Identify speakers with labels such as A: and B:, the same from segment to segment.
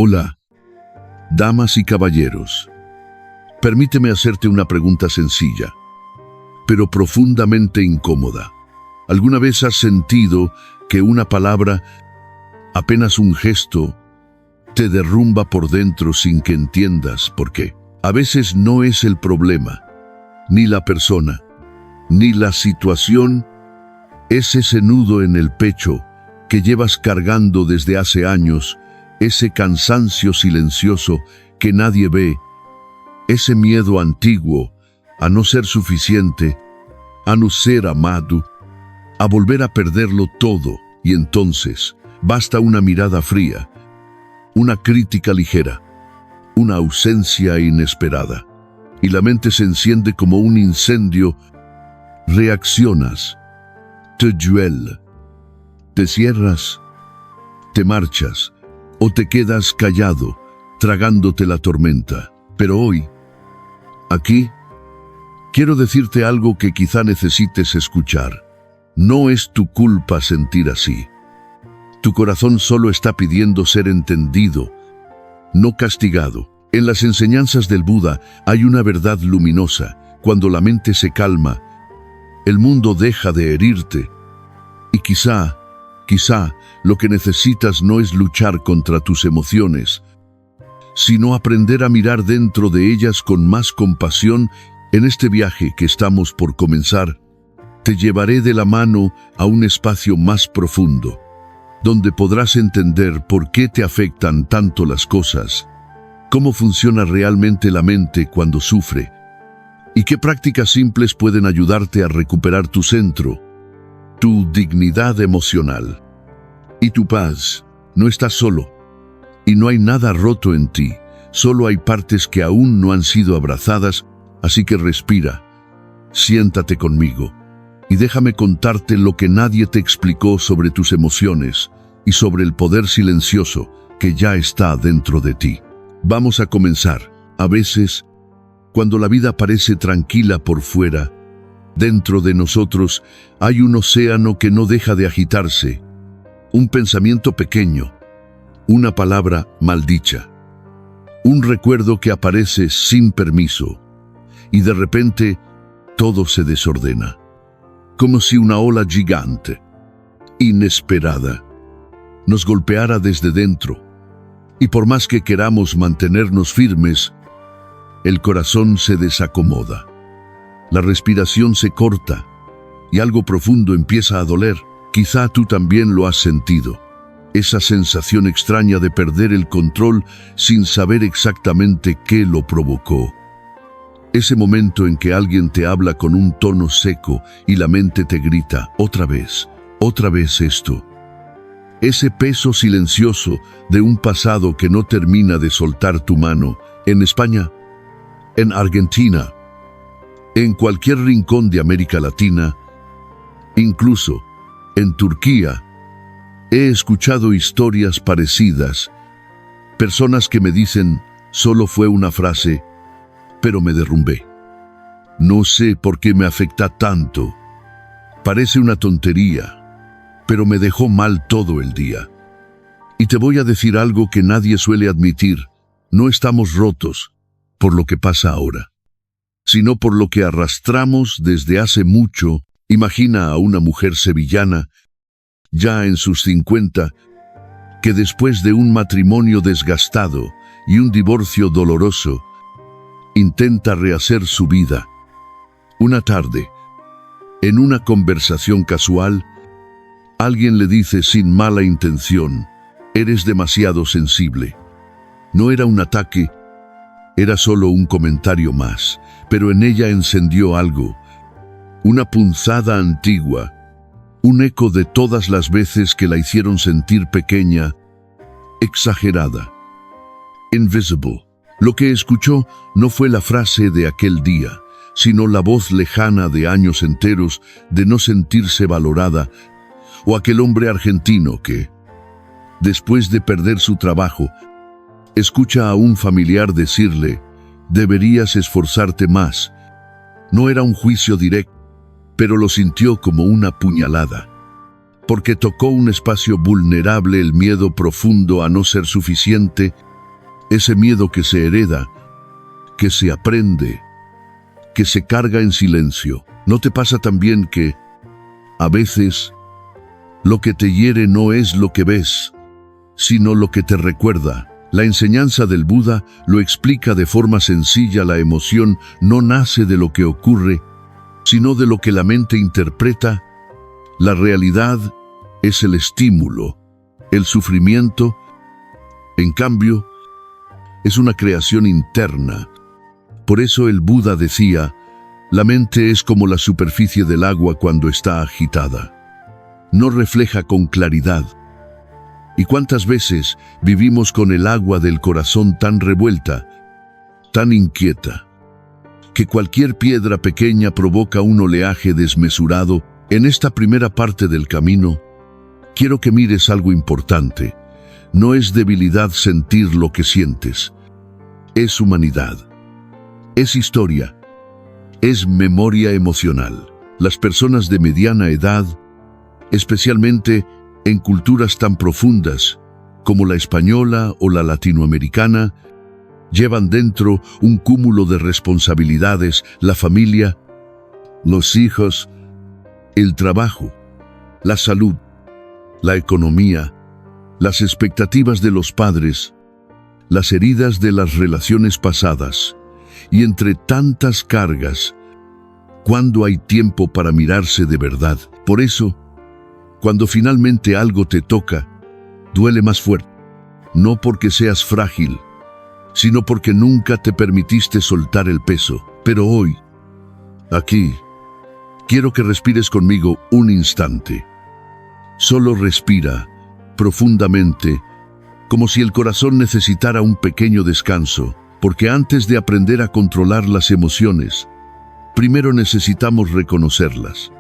A: Hola, damas y caballeros. Permíteme hacerte una pregunta sencilla, pero profundamente incómoda. ¿Alguna vez has sentido que una palabra, apenas un gesto, te derrumba por dentro sin que entiendas por qué? A veces no es el problema, ni la persona, ni la situación, es ese nudo en el pecho que llevas cargando desde hace años, ese cansancio silencioso que nadie ve, ese miedo antiguo a no ser suficiente, a no ser amado, a volver a perderlo todo, y entonces basta una mirada fría, una crítica ligera, una ausencia inesperada, y la mente se enciende como un incendio. Reaccionas, te duele, te cierras, te marchas, o te quedas callado, tragándote la tormenta. Pero hoy, aquí, quiero decirte algo que quizá necesites escuchar. No es tu culpa sentir así. Tu corazón solo está pidiendo ser entendido, no castigado. En las enseñanzas del Buda hay una verdad luminosa. Cuando la mente se calma, el mundo deja de herirte. Y quizá, lo que necesitas no es luchar contra tus emociones, sino aprender a mirar dentro de ellas con más compasión. En este viaje que estamos por comenzar, te llevaré de la mano a un espacio más profundo, donde podrás entender por qué te afectan tanto las cosas, cómo funciona realmente la mente cuando sufre, y qué prácticas simples pueden ayudarte a recuperar tu centro, tu dignidad emocional y tu paz. No estás solo, y no hay nada roto en ti, solo hay partes que aún no han sido abrazadas, así que respira, siéntate conmigo, y déjame contarte lo que nadie te explicó sobre tus emociones y sobre el poder silencioso que ya está dentro de ti. Vamos a comenzar. A veces, cuando la vida parece tranquila por fuera, dentro de nosotros hay un océano que no deja de agitarse, un pensamiento pequeño, una palabra maldicha, un recuerdo que aparece sin permiso, y de repente todo se desordena, como si una ola gigante, inesperada, nos golpeara desde dentro, y por más que queramos mantenernos firmes, el corazón se desacomoda, la respiración se corta, y algo profundo empieza a doler. Quizá tú también lo has sentido, esa sensación extraña de perder el control sin saber exactamente qué lo provocó. Ese momento en que alguien te habla con un tono seco y la mente te grita, otra vez esto. Ese peso silencioso de un pasado que no termina de soltar tu mano. En España, en Argentina, en cualquier rincón de América Latina, incluso en Turquía, he escuchado historias parecidas. Personas que me dicen, solo fue una frase, pero me derrumbé. No sé por qué me afecta tanto. Parece una tontería, pero me dejó mal todo el día. Y te voy a decir algo que nadie suele admitir. No estamos rotos por lo que pasa ahora, sino por lo que arrastramos desde hace mucho. Imagina a una mujer sevillana, ya en sus 50, que después de un matrimonio desgastado y un divorcio doloroso, intenta rehacer su vida. Una tarde, en una conversación casual, alguien le dice sin mala intención, eres demasiado sensible. No era un ataque, era solo un comentario más, pero en ella encendió algo, una punzada antigua, un eco de todas las veces que la hicieron sentir pequeña, exagerada, invisible. Lo que escuchó no fue la frase de aquel día, sino la voz lejana de años enteros de no sentirse valorada, o aquel hombre argentino que, después de perder su trabajo, escucha a un familiar decirle, deberías esforzarte más. No era un juicio directo, pero lo sintió como una puñalada, porque tocó un espacio vulnerable, el miedo profundo a no ser suficiente, ese miedo que se hereda, que se aprende, que se carga en silencio. ¿No te pasa también que, a veces, lo que te hiere no es lo que ves, sino lo que te recuerda? La enseñanza del Buda lo explica de forma sencilla. La emoción no nace de lo que ocurre, sino de lo que la mente interpreta. La realidad es el estímulo. El sufrimiento, en cambio, es una creación interna. Por eso el Buda decía, la mente es como la superficie del agua cuando está agitada. No refleja con claridad. ¿Y cuántas veces vivimos con el agua del corazón tan revuelta, tan inquieta, que cualquier piedra pequeña provoca un oleaje desmesurado? En esta primera parte del camino, quiero que mires algo importante. No es debilidad sentir lo que sientes. Es humanidad. Es historia. Es memoria emocional. Las personas de mediana edad, especialmente en culturas tan profundas como la española o la latinoamericana, llevan dentro un cúmulo de responsabilidades: la familia, los hijos, el trabajo, la salud, la economía, las expectativas de los padres, las heridas de las relaciones pasadas. Y entre tantas cargas, ¿cuándo hay tiempo para mirarse de verdad? Por eso, cuando finalmente algo te toca, duele más fuerte. No porque seas frágil, sino porque nunca te permitiste soltar el peso. Pero hoy, aquí, quiero que respires conmigo un instante. Solo respira profundamente, como si el corazón necesitara un pequeño descanso, porque antes de aprender a controlar las emociones, primero necesitamos reconocerlas,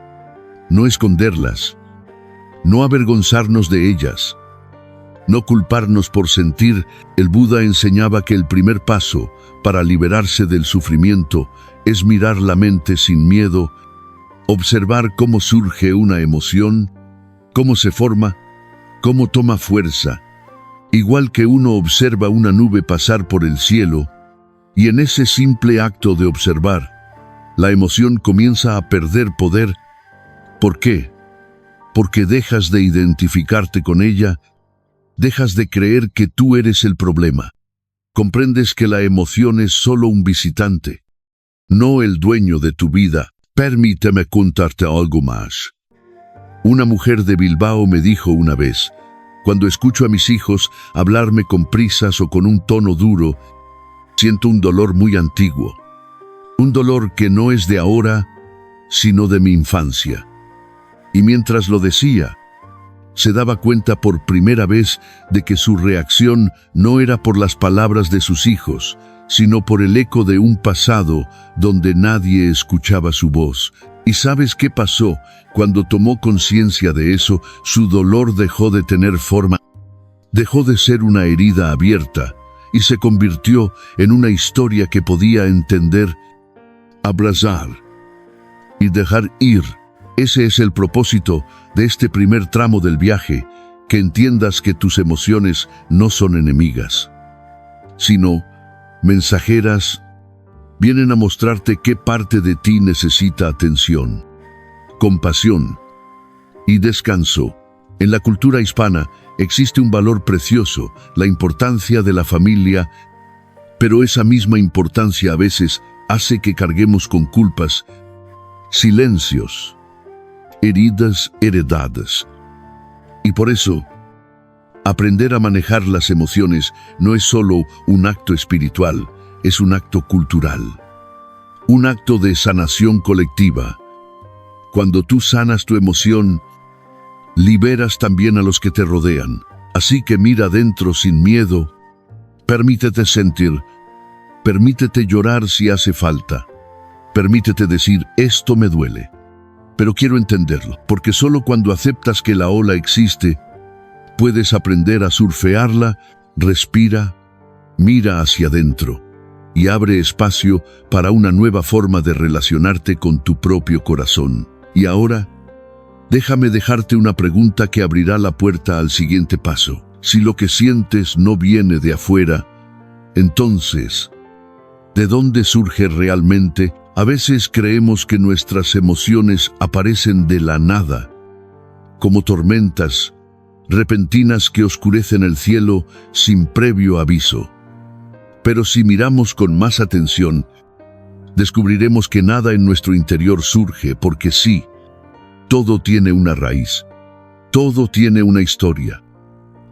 A: no esconderlas, no avergonzarnos de ellas, no culparnos por sentir. El Buda enseñaba que el primer paso para liberarse del sufrimiento es mirar la mente sin miedo, observar cómo surge una emoción, cómo se forma, cómo toma fuerza, igual que uno observa una nube pasar por el cielo, y en ese simple acto de observar, la emoción comienza a perder poder. ¿Por qué? Porque dejas de identificarte con ella, dejas de creer que tú eres el problema. Comprendes que la emoción es solo un visitante, no el dueño de tu vida. Permíteme contarte algo más. Una mujer de Bilbao me dijo una vez: cuando escucho a mis hijos hablarme con prisas o con un tono duro, siento un dolor muy antiguo. Un dolor que no es de ahora, sino de mi infancia. Y mientras lo decía, se daba cuenta por primera vez de que su reacción no era por las palabras de sus hijos, sino por el eco de un pasado donde nadie escuchaba su voz. ¿Y sabes qué pasó? Cuando tomó conciencia de eso, su dolor dejó de tener forma. Dejó de ser una herida abierta y se convirtió en una historia que podía entender, abrazar y dejar ir. Ese es el propósito de este primer tramo del viaje, que entiendas que tus emociones no son enemigas, sino mensajeras. Vienen a mostrarte qué parte de ti necesita atención, compasión y descanso. En la cultura hispana existe un valor precioso, la importancia de la familia, pero esa misma importancia a veces hace que carguemos con culpas, silencios, heridas heredadas. Y por eso, aprender a manejar las emociones no es solo un acto espiritual, es un acto cultural, un acto de sanación colectiva. Cuando tú sanas tu emoción, liberas también a los que te rodean. Así que mira adentro sin miedo, permítete sentir, permítete llorar si hace falta, permítete decir: esto me duele, pero quiero entenderlo, porque solo cuando aceptas que la ola existe, puedes aprender a surfearla. Respira, mira hacia adentro y abre espacio para una nueva forma de relacionarte con tu propio corazón. Y ahora, déjame dejarte una pregunta que abrirá la puerta al siguiente paso. Si lo que sientes no viene de afuera, Entonces, ¿de dónde surge realmente? A veces creemos que nuestras emociones aparecen de la nada, como tormentas repentinas que oscurecen el cielo sin previo aviso. Pero si miramos con más atención, descubriremos que nada en nuestro interior surge porque sí, todo tiene una raíz, todo tiene una historia,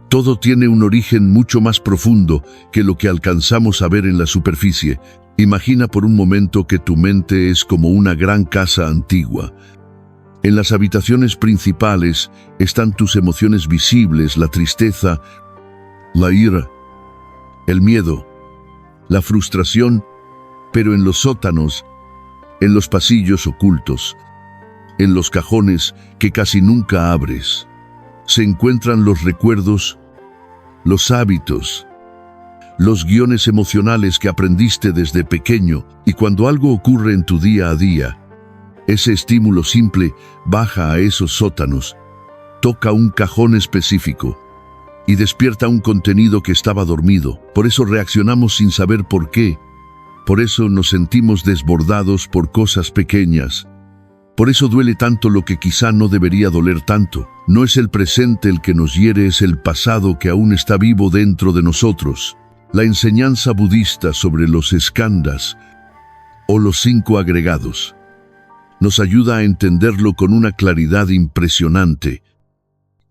A: todo tiene un origen mucho más profundo que lo que alcanzamos a ver en la superficie. Imagina por un momento que tu mente es como una gran casa antigua. En las habitaciones principales están tus emociones visibles, la tristeza, la ira, el miedo, la frustración, pero en los sótanos, en los pasillos ocultos, en los cajones que casi nunca abres, se encuentran los recuerdos, los hábitos, los guiones emocionales que aprendiste desde pequeño, y cuando algo ocurre en tu día a día, ese estímulo simple baja a esos sótanos, toca un cajón específico y despierta un contenido que estaba dormido. Por eso reaccionamos sin saber por qué. Por eso nos sentimos desbordados por cosas pequeñas. Por eso duele tanto lo que quizá no debería doler tanto. No es el presente el que nos hiere, es el pasado que aún está vivo dentro de nosotros. La enseñanza budista sobre los skandhas o los 5 agregados nos ayuda a entenderlo con una claridad impresionante.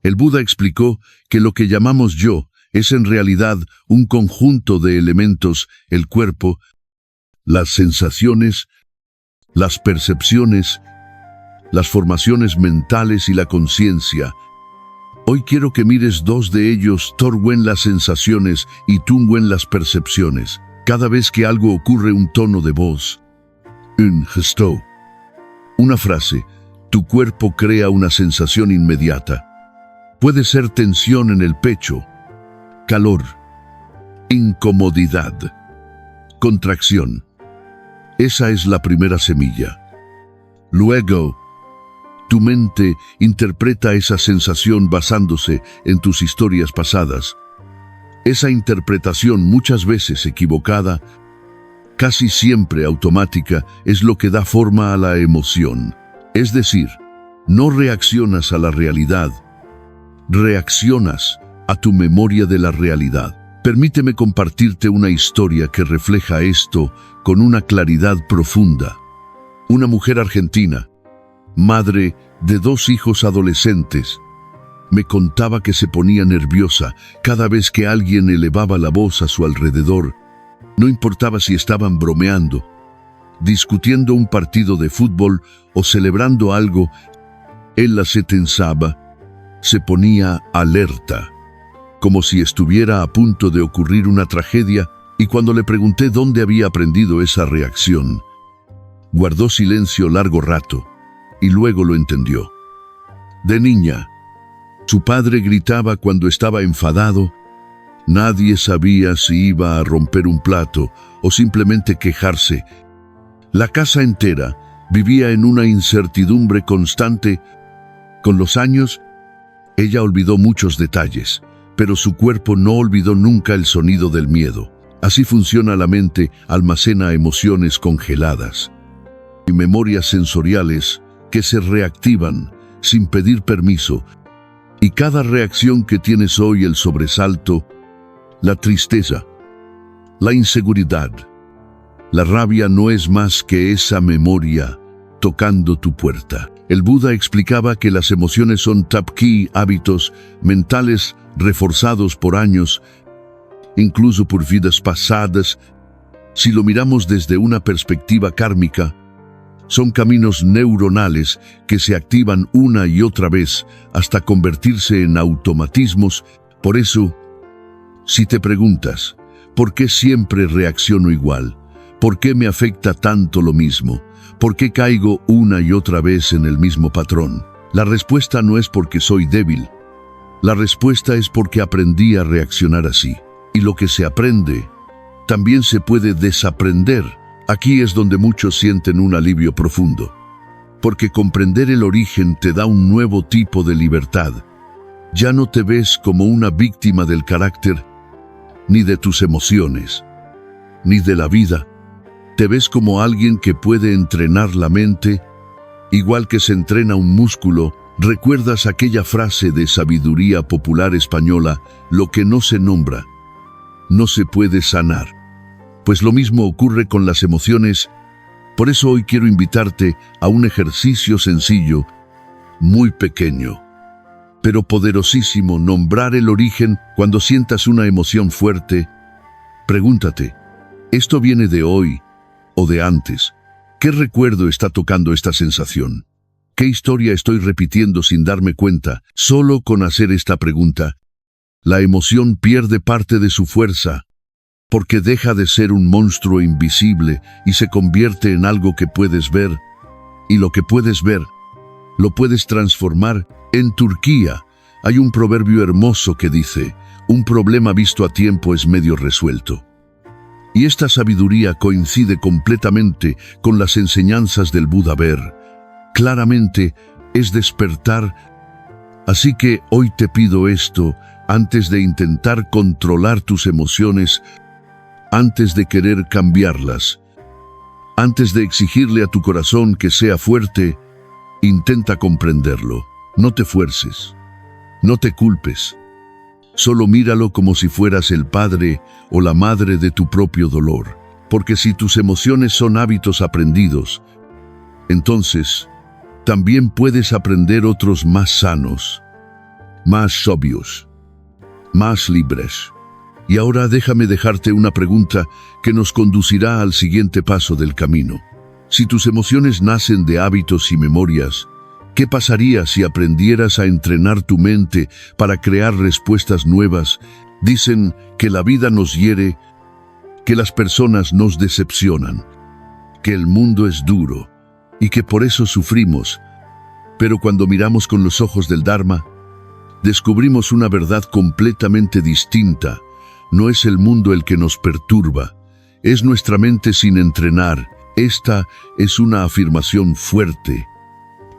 A: El Buda explicó que lo que llamamos yo es en realidad un conjunto de elementos: el cuerpo, las sensaciones, las percepciones, las formaciones mentales y la conciencia. Hoy quiero que mires 2 de ellos: Torwen, las sensaciones, y Tungwen, las percepciones. Cada vez que algo ocurre, un tono de voz, un gesto, una frase, tu cuerpo crea una sensación inmediata. Puede ser tensión en el pecho, calor, incomodidad, contracción. Esa es la primera semilla. Luego, tu mente interpreta esa sensación basándose en tus historias pasadas. Esa interpretación, muchas veces equivocada, casi siempre automática, es lo que da forma a la emoción. Es decir, no reaccionas a la realidad, reaccionas a tu memoria de la realidad. Permíteme compartirte una historia que refleja esto con una claridad profunda. Una mujer argentina, madre de 2 hijos adolescentes, me contaba que se ponía nerviosa cada vez que alguien elevaba la voz a su alrededor. No importaba si estaban bromeando, discutiendo un partido de fútbol o celebrando algo, ella se tensaba, se ponía alerta, como si estuviera a punto de ocurrir una tragedia, y cuando le pregunté dónde había aprendido esa reacción, guardó silencio largo rato, y luego lo entendió. De niña, su padre gritaba cuando estaba enfadado. Nadie sabía si iba a romper un plato o simplemente quejarse. La casa entera vivía en una incertidumbre constante. Con los años, ella olvidó muchos detalles, pero su cuerpo no olvidó nunca el sonido del miedo. Así funciona la mente: almacena emociones congeladas y memorias sensoriales que se reactivan sin pedir permiso. Y cada reacción que tienes hoy, el sobresalto, la tristeza, la inseguridad, la rabia, no es más que esa memoria tocando tu puerta. El Buda explicaba que las emociones son tapki, hábitos mentales reforzados por años, incluso por vidas pasadas. Si lo miramos desde una perspectiva kármica, son caminos neuronales que se activan una y otra vez hasta convertirse en automatismos. Por eso, si te preguntas, ¿por qué siempre reacciono igual? ¿Por qué me afecta tanto lo mismo? ¿Por qué caigo una y otra vez en el mismo patrón? La respuesta no es porque soy débil. La respuesta es porque aprendí a reaccionar así. Y lo que se aprende, también se puede desaprender. Aquí es donde muchos sienten un alivio profundo, porque comprender el origen te da un nuevo tipo de libertad. Ya no te ves como una víctima del carácter ni de tus emociones. ni de la vida. Te ves como alguien que puede entrenar la mente, igual que se entrena un músculo. ¿Recuerdas aquella frase de sabiduría popular española: lo que no se nombra, no se puede sanar? Pues lo mismo ocurre con las emociones. Por eso hoy quiero invitarte a un ejercicio sencillo, muy pequeño, pero poderosísimo: nombrar el origen. Cuando sientas una emoción fuerte, pregúntate, ¿esto viene de hoy o de antes? ¿Qué recuerdo está tocando esta sensación? ¿Qué historia estoy repitiendo sin darme cuenta? Solo con hacer esta pregunta, la emoción pierde parte de su fuerza, porque deja de ser un monstruo invisible y se convierte en algo que puedes ver. Y lo que puedes ver, lo puedes transformar. En Turquía hay un proverbio hermoso que dice: un problema visto a tiempo es medio resuelto. Y esta sabiduría coincide completamente con las enseñanzas del Buda. Ver claramente es despertar. Así que hoy te pido esto: antes de intentar controlar tus emociones, antes de querer cambiarlas, antes de exigirle a tu corazón que sea fuerte, intenta comprenderlo. No te fuerces, no te culpes. Solo míralo como si fueras el padre o la madre de tu propio dolor. Porque si tus emociones son hábitos aprendidos, entonces también puedes aprender otros más sanos, más obvios, más libres. Y ahora déjame dejarte una pregunta que nos conducirá al siguiente paso del camino. Si tus emociones nacen de hábitos y memorias, ¿qué pasaría si aprendieras a entrenar tu mente para crear respuestas nuevas? Dicen que la vida nos hiere, que las personas nos decepcionan, que el mundo es duro y que por eso sufrimos. Pero cuando miramos con los ojos del Dharma, descubrimos una verdad completamente distinta. No es el mundo el que nos perturba, es nuestra mente sin entrenar. Esta es una afirmación fuerte,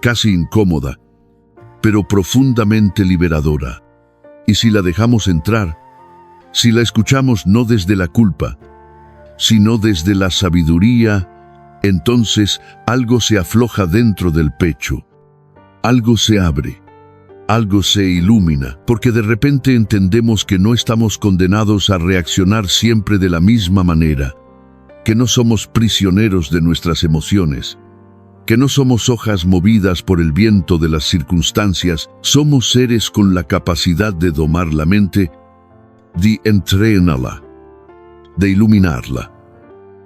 A: casi incómoda, pero profundamente liberadora. Y si la dejamos entrar, si la escuchamos no desde la culpa, sino desde la sabiduría, entonces algo se afloja dentro del pecho, algo se abre, algo se ilumina, porque de repente entendemos que no estamos condenados a reaccionar siempre de la misma manera, que no somos prisioneros de nuestras emociones, que no somos hojas movidas por el viento de las circunstancias. Somos seres con la capacidad de domar la mente, de entrenarla, de iluminarla.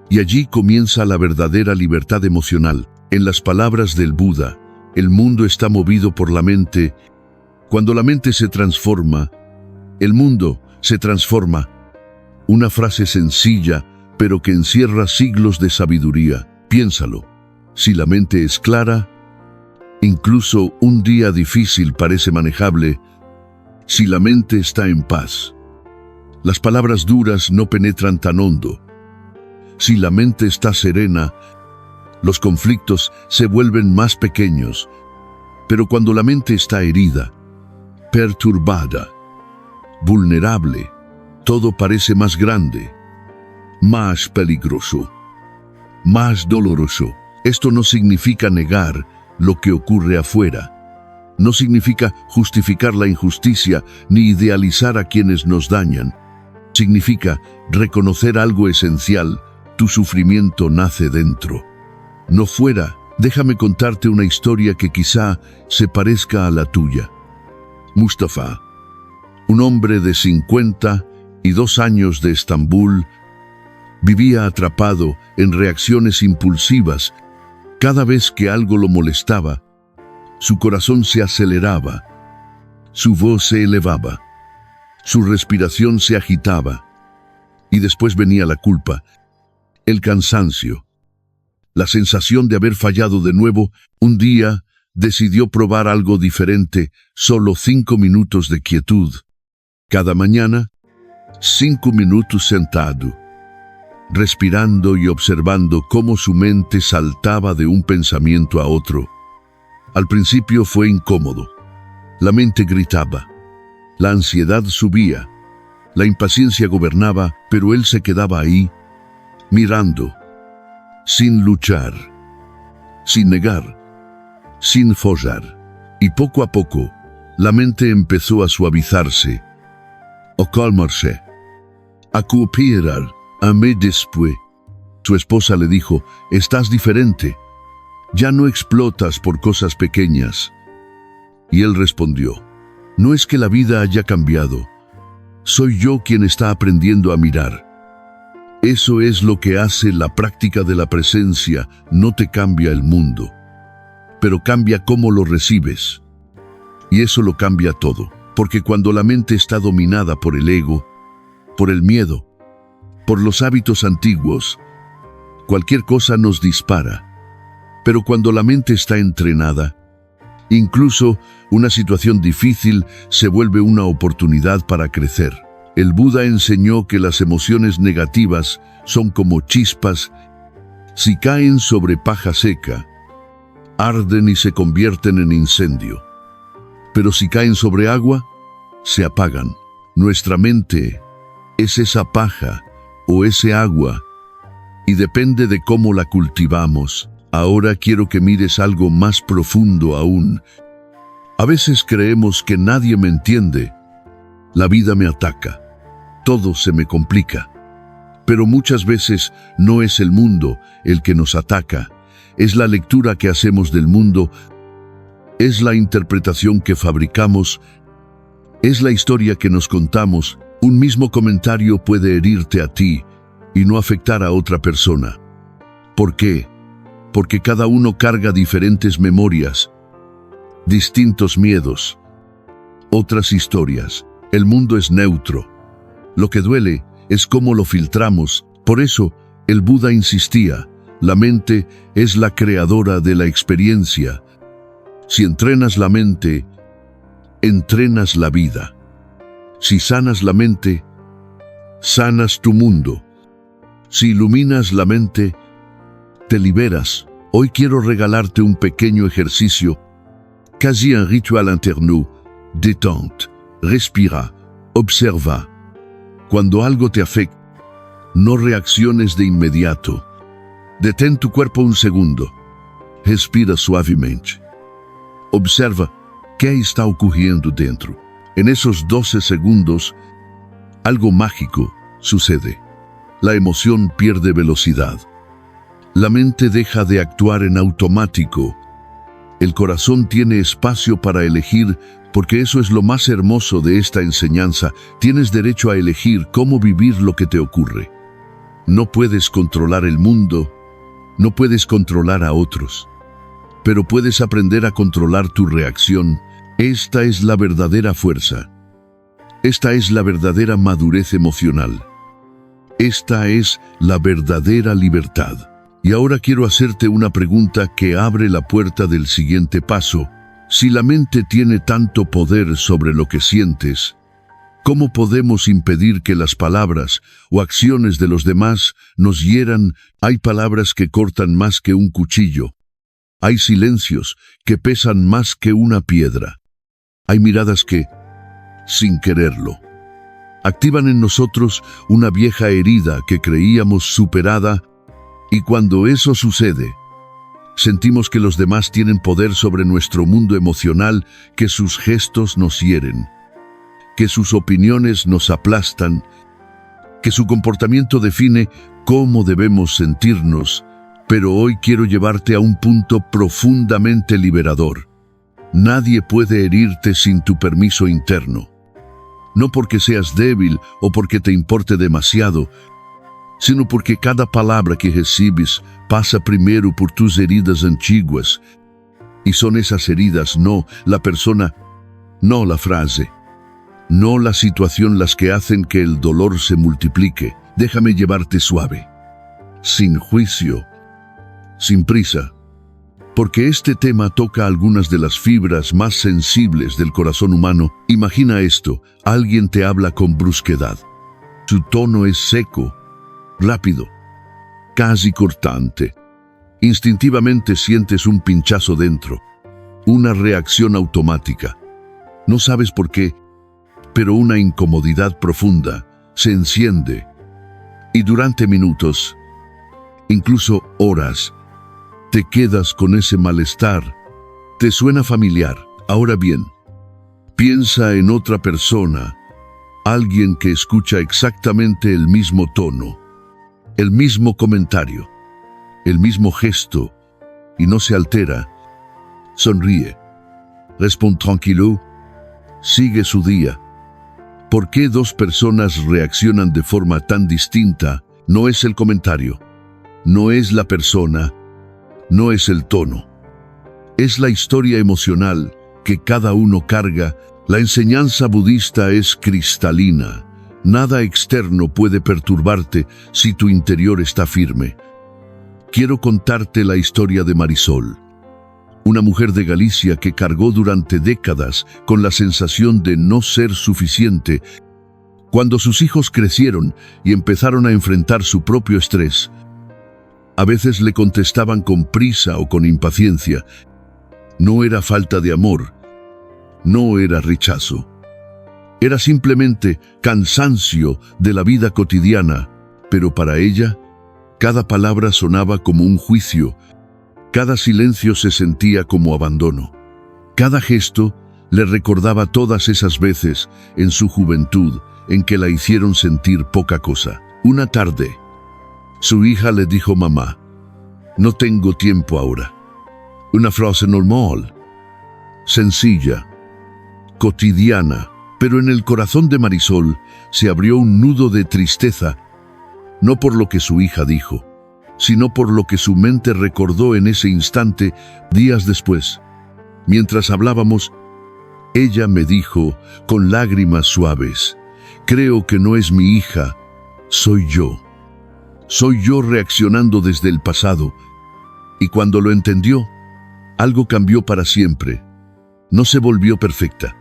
A: Y allí comienza la verdadera libertad emocional. En las palabras del Buda, el mundo está movido por la mente. Cuando la mente se transforma, el mundo se transforma. Una frase sencilla, pero que encierra siglos de sabiduría. Piénsalo. Si la mente es clara, incluso un día difícil parece manejable. Si la mente está en paz, las palabras duras no penetran tan hondo. Si la mente está serena, los conflictos se vuelven más pequeños. Pero cuando la mente está herida, perturbada, vulnerable, todo parece más grande, más peligroso, más doloroso. Esto no significa negar lo que ocurre afuera. No significa justificar la injusticia ni idealizar a quienes nos dañan. Significa reconocer algo esencial: tu sufrimiento nace dentro, no fuera. Déjame contarte una historia que quizá se parezca a la tuya. Mustafa, un hombre de 52 años de Estambul, vivía atrapado en reacciones impulsivas. Cada vez que algo lo molestaba, su corazón se aceleraba, su voz se elevaba, su respiración se agitaba, y después venía la culpa, el cansancio, la sensación de haber fallado de nuevo. Un día decidió probar algo diferente: solo 5 minutos de quietud. Cada mañana, 5 minutos sentado, respirando y observando cómo su mente saltaba de un pensamiento a otro. Al principio fue incómodo. La mente gritaba, la ansiedad subía, la impaciencia gobernaba, pero él se quedaba ahí, mirando, sin luchar, sin negar, sin follar. Y poco a poco, la mente empezó a suavizarse, a calmarse, a cooperar, a me después. Su esposa le dijo, estás diferente, ya no explotas por cosas pequeñas. Y él respondió, no es que la vida haya cambiado, soy yo quien está aprendiendo a mirar. Eso es lo que hace la práctica de la presencia, no te cambia el mundo, pero cambia cómo lo recibes. Y eso lo cambia todo, porque cuando la mente está dominada por el ego, por el miedo, por los hábitos antiguos, cualquier cosa nos dispara. Pero cuando la mente está entrenada, incluso una situación difícil se vuelve una oportunidad para crecer. El Buda enseñó que las emociones negativas son como chispas. Si caen sobre paja seca, arden y se convierten en incendio. Pero si caen sobre agua, se apagan. Nuestra mente es esa paja o ese agua, y depende de cómo la cultivamos. Ahora quiero que mires algo más profundo aún. A veces creemos que nadie me entiende. La vida me ataca. Todo se me complica. Pero muchas veces no es el mundo el que nos ataca. Es la lectura que hacemos del mundo. Es la interpretación que fabricamos. Es la historia que nos contamos. Un mismo comentario puede herirte a ti y no afectar a otra persona. ¿Por qué? Porque cada uno carga diferentes memorias, distintos miedos, otras historias. El mundo es neutro. Lo que duele es cómo lo filtramos. Por eso, el Buda insistía, la mente es la creadora de la experiencia. Si entrenas la mente, entrenas la vida. Si sanas la mente, sanas tu mundo. Si iluminas la mente, te liberas. Hoy quiero regalarte un pequeño ejercicio, casi un ritual interno. Détente, respira, observa. Cuando algo te afecta, no reacciones de inmediato. Detén tu cuerpo un segundo. Respira suavemente. Observa qué está ocurriendo dentro. En esos 12 segundos, algo mágico sucede. La emoción pierde velocidad. La mente deja de actuar en automático. El corazón tiene espacio para elegir, porque eso es lo más hermoso de esta enseñanza. Tienes derecho a elegir cómo vivir lo que te ocurre. No puedes controlar el mundo, no puedes controlar a otros, pero puedes aprender a controlar tu reacción. Esta es la verdadera fuerza. Esta es la verdadera madurez emocional. Esta es la verdadera libertad. Y ahora quiero hacerte una pregunta que abre la puerta del siguiente paso. Si la mente tiene tanto poder sobre lo que sientes, ¿cómo podemos impedir que las palabras o acciones de los demás nos hieran? Hay palabras que cortan más que un cuchillo. Hay silencios que pesan más que una piedra. Hay miradas que, sin quererlo, activan en nosotros una vieja herida que creíamos superada, y cuando eso sucede, sentimos que los demás tienen poder sobre nuestro mundo emocional, que sus gestos nos hieren, que sus opiniones nos aplastan, que su comportamiento define cómo debemos sentirnos. Pero hoy quiero llevarte a un punto profundamente liberador. Nadie puede herirte sin tu permiso interno. No porque seas débil o porque te importe demasiado, sino porque cada palabra que recibes pasa primero por tus heridas antiguas. Y son esas heridas, no la persona, no la frase, no la situación, las que hacen que el dolor se multiplique. Déjame llevarte suave, sin juicio, sin prisa, porque este tema toca algunas de las fibras más sensibles del corazón humano. Imagina esto: alguien te habla con brusquedad. Su tono es seco, rápido, casi cortante. Instintivamente sientes un pinchazo dentro, una reacción automática. No sabes por qué, pero una incomodidad profunda se enciende. Y durante minutos incluso horas. Te quedas con ese malestar. Te suena familiar. Ahora bien, piensa en otra persona, alguien que escucha exactamente el mismo tono, el mismo comentario, el mismo gesto, y no se altera. Sonríe, responde tranquilo, sigue su día. ¿Por qué dos personas reaccionan de forma tan distinta? No es el comentario, no es la persona, no es el tono. Es la historia emocional que cada uno carga. La enseñanza budista es cristalina. Nada externo puede perturbarte si tu interior está firme. Quiero contarte la historia de Marisol, una mujer de Galicia que cargó durante décadas con la sensación de no ser suficiente. Cuando sus hijos crecieron y empezaron a enfrentar su propio estrés, a veces le contestaban con prisa o con impaciencia. No era falta de amor, no era rechazo. Era simplemente cansancio de la vida cotidiana, pero para ella, cada palabra sonaba como un juicio, cada silencio se sentía como abandono. Cada gesto le recordaba todas esas veces en su juventud en que la hicieron sentir poca cosa. Una tarde, su hija le dijo: «Mamá, no tengo tiempo ahora». Una frase normal, sencilla, cotidiana, pero en el corazón de Marisol se abrió un nudo de tristeza, no por lo que su hija dijo, sino por lo que su mente recordó en ese instante, días después. Mientras hablábamos, ella me dijo, con lágrimas suaves: «Creo que no es mi hija, soy yo. Soy yo reaccionando desde el pasado». Y cuando lo entendió, algo cambió para siempre. No se volvió perfecta.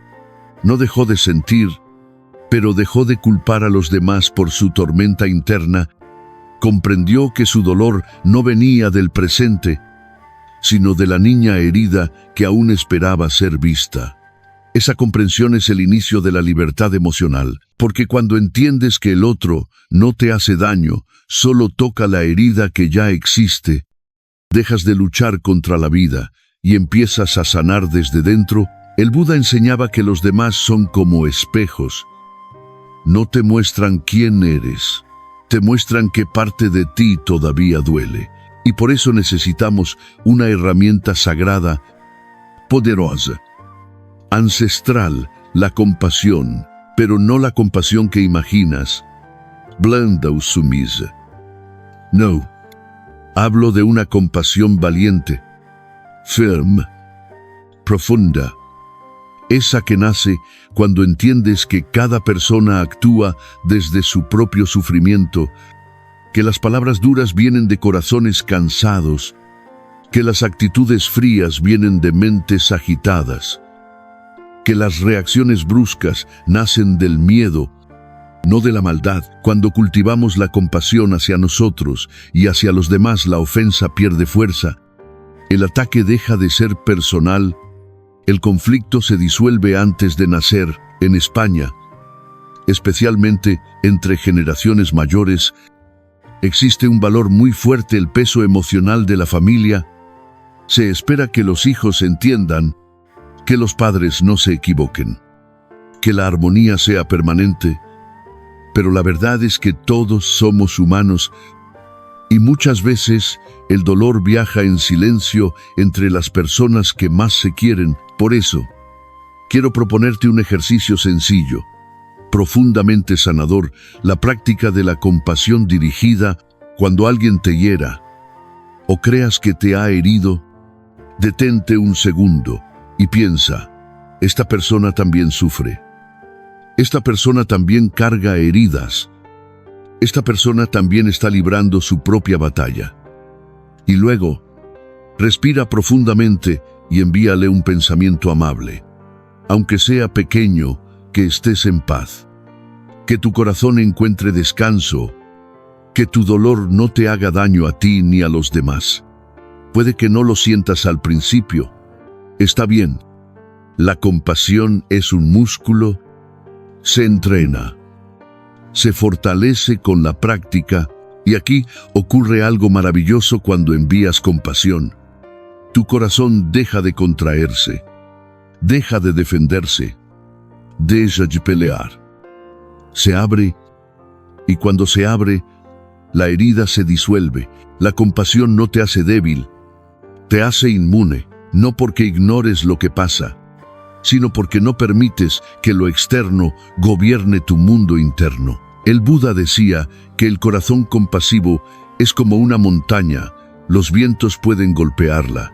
A: No dejó de sentir, pero dejó de culpar a los demás por su tormenta interna. Comprendió que su dolor no venía del presente, sino de la niña herida que aún esperaba ser vista. Esa comprensión es el inicio de la libertad emocional, porque cuando entiendes que el otro no te hace daño, solo toca la herida que ya existe, dejas de luchar contra la vida y empiezas a sanar desde dentro. El Buda enseñaba que los demás son como espejos. No te muestran quién eres, te muestran qué parte de ti todavía duele. Y por eso necesitamos una herramienta sagrada, poderosa, ancestral, la compasión, pero no la compasión que imaginas, blanda o sumisa. No, hablo de una compasión valiente, firme, profunda, esa que nace cuando entiendes que cada persona actúa desde su propio sufrimiento, que las palabras duras vienen de corazones cansados, que las actitudes frías vienen de mentes agitadas, que las reacciones bruscas nacen del miedo, no de la maldad. Cuando cultivamos la compasión hacia nosotros y hacia los demás, la ofensa pierde fuerza, el ataque deja de ser personal, el conflicto se disuelve antes de nacer. En España, especialmente entre generaciones mayores, existe un valor muy fuerte: el peso emocional de la familia. Se espera que los hijos entiendan, que los padres no se equivoquen, que la armonía sea permanente. Pero la verdad es que todos somos humanos y muchas veces el dolor viaja en silencio entre las personas que más se quieren. Por eso, quiero proponerte un ejercicio sencillo, profundamente sanador, la práctica de la compasión dirigida. Cuando alguien te hiera o creas que te ha herido, detente un segundo y piensa: esta persona también sufre. Esta persona también carga heridas. Esta persona también está librando su propia batalla. Y luego, respira profundamente y envíale un pensamiento amable. Aunque sea pequeño, que estés en paz. Que tu corazón encuentre descanso. Que tu dolor no te haga daño a ti ni a los demás. Puede que no lo sientas al principio. Está bien. La compasión es un músculo. Se entrena. Se fortalece con la práctica Y aquí ocurre algo maravilloso cuando envías compasión. Tu corazón deja de contraerse, deja de defenderse, deja de pelear. Se abre, y cuando se abre, la herida se disuelve. La compasión no te hace débil, te hace inmune, no porque ignores lo que pasa, sino porque no permites que lo externo gobierne tu mundo interno. El Buda decía que el corazón compasivo es como una montaña. Los vientos pueden golpearla,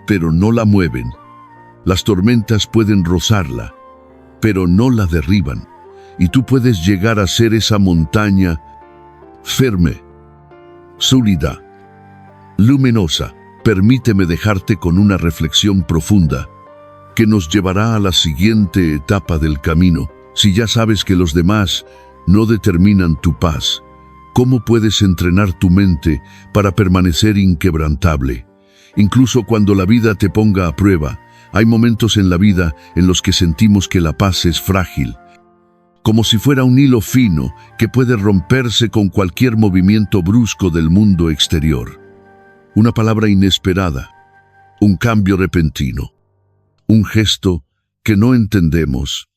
A: pero no la mueven. Las tormentas pueden rozarla, pero no la derriban. Y tú puedes llegar a ser esa montaña firme, sólida, luminosa. Permíteme dejarte con una reflexión profunda que nos llevará a la siguiente etapa del camino. Si ya sabes que los demás no determinan tu paz, ¿cómo puedes entrenar tu mente para permanecer inquebrantable? Incluso cuando la vida te ponga a prueba, hay momentos en la vida en los que sentimos que la paz es frágil, como si fuera un hilo fino que puede romperse con cualquier movimiento brusco del mundo exterior. Una palabra inesperada, un cambio repentino, un gesto que no entendemos,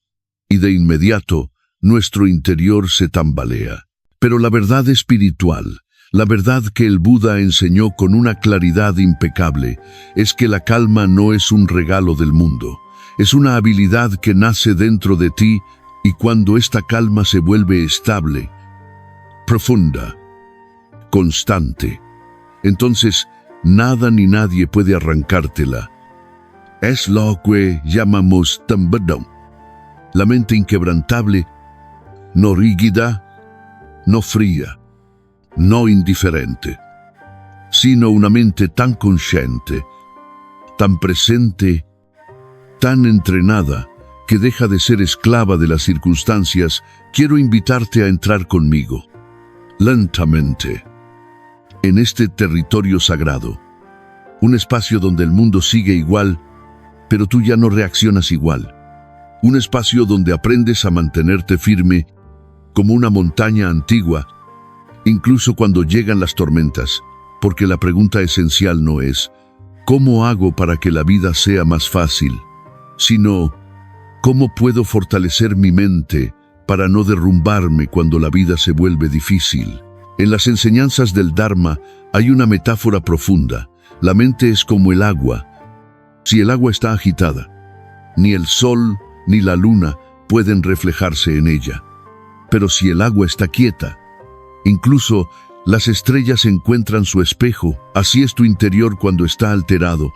A: y de inmediato nuestro interior se tambalea. Pero la verdad espiritual, la verdad que el Buda enseñó con una claridad impecable, es que la calma no es un regalo del mundo, es una habilidad que nace dentro de ti, y cuando esta calma se vuelve estable, profunda, constante, entonces nada ni nadie puede arrancártela. Es lo que llamamos tambadón. La mente inquebrantable, no rígida, no fría, no indiferente, sino una mente tan consciente, tan presente, tan entrenada, que deja de ser esclava de las circunstancias. Quiero invitarte a entrar conmigo, lentamente, en este territorio sagrado, un espacio donde el mundo sigue igual, pero tú ya no reaccionas igual, un espacio donde aprendes a mantenerte firme como una montaña antigua, incluso cuando llegan las tormentas, porque la pregunta esencial no es ¿cómo hago para que la vida sea más fácil?, sino ¿cómo puedo fortalecer mi mente para no derrumbarme cuando la vida se vuelve difícil? En las enseñanzas del Dharma hay una metáfora profunda. La mente es como el agua. Si el agua está agitada, ni el sol ni la luna pueden reflejarse en ella. Pero si el agua está quieta, incluso las estrellas encuentran su espejo. Así es tu interior cuando está alterado.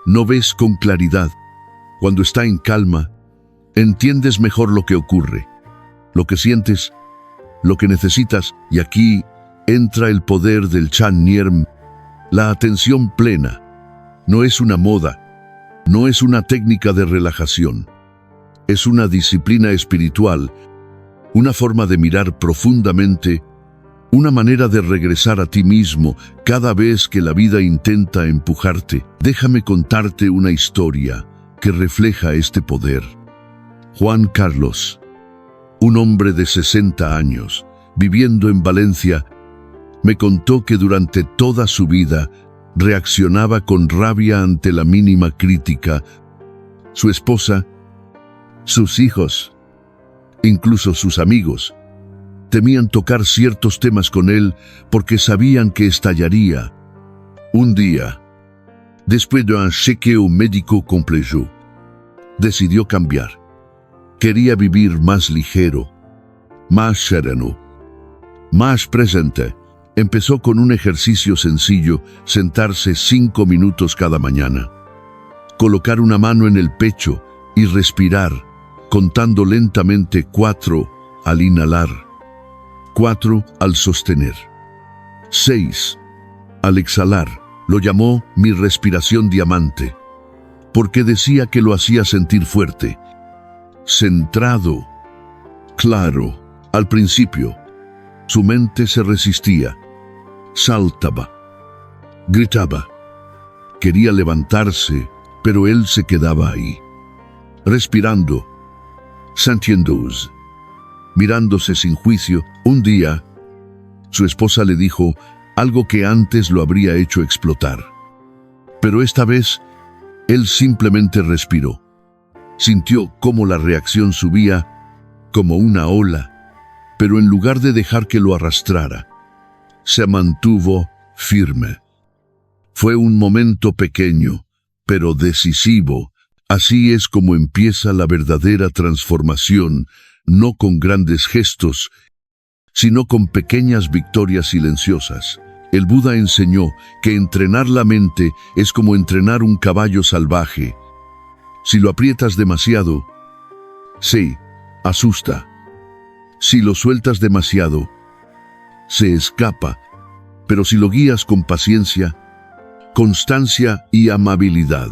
A: No ves con claridad. Cuando está en calma, entiendes mejor lo que ocurre, lo que sientes, lo que necesitas, y aquí entra el poder del Chan Nierm. La atención plena no es una moda, no es una técnica de relajación, es una disciplina espiritual, una forma de mirar profundamente, una manera de regresar a ti mismo cada vez que la vida intenta empujarte. Déjame contarte una historia que refleja este poder. Juan Carlos, un hombre de 60 años, viviendo en Valencia, me contó que durante toda su vida reaccionaba con rabia ante la mínima crítica. Su esposa, sus hijos, incluso sus amigos, temían tocar ciertos temas con él porque sabían que estallaría. Un día, después de un chequeo médico completo, decidió cambiar. Quería vivir más ligero, más sereno, más presente. Empezó con un ejercicio sencillo: sentarse 5 minutos cada mañana, colocar una mano en el pecho y respirar, contando lentamente 4 al inhalar, 4 al sostener, 6 al exhalar. Lo llamó mi respiración diamante, porque decía que lo hacía sentir fuerte, centrado, claro. Al principio, su mente se resistía, saltaba, gritaba, quería levantarse, pero él se quedaba ahí, respirando, sintiéndose, mirándose sin juicio. Un día, Su esposa le dijo algo que antes lo habría hecho explotar. Pero esta vez, él simplemente respiró. Sintió cómo la reacción subía como una ola, pero en lugar de dejar que lo arrastrara, se mantuvo firme. Fue un momento pequeño, pero decisivo. Así es como empieza la verdadera transformación, no con grandes gestos, sino con pequeñas victorias silenciosas. El Buda enseñó que entrenar la mente es como entrenar un caballo salvaje. Si lo aprietas demasiado, se asusta. Si lo sueltas demasiado, se escapa. Pero si lo guías con paciencia, constancia y amabilidad,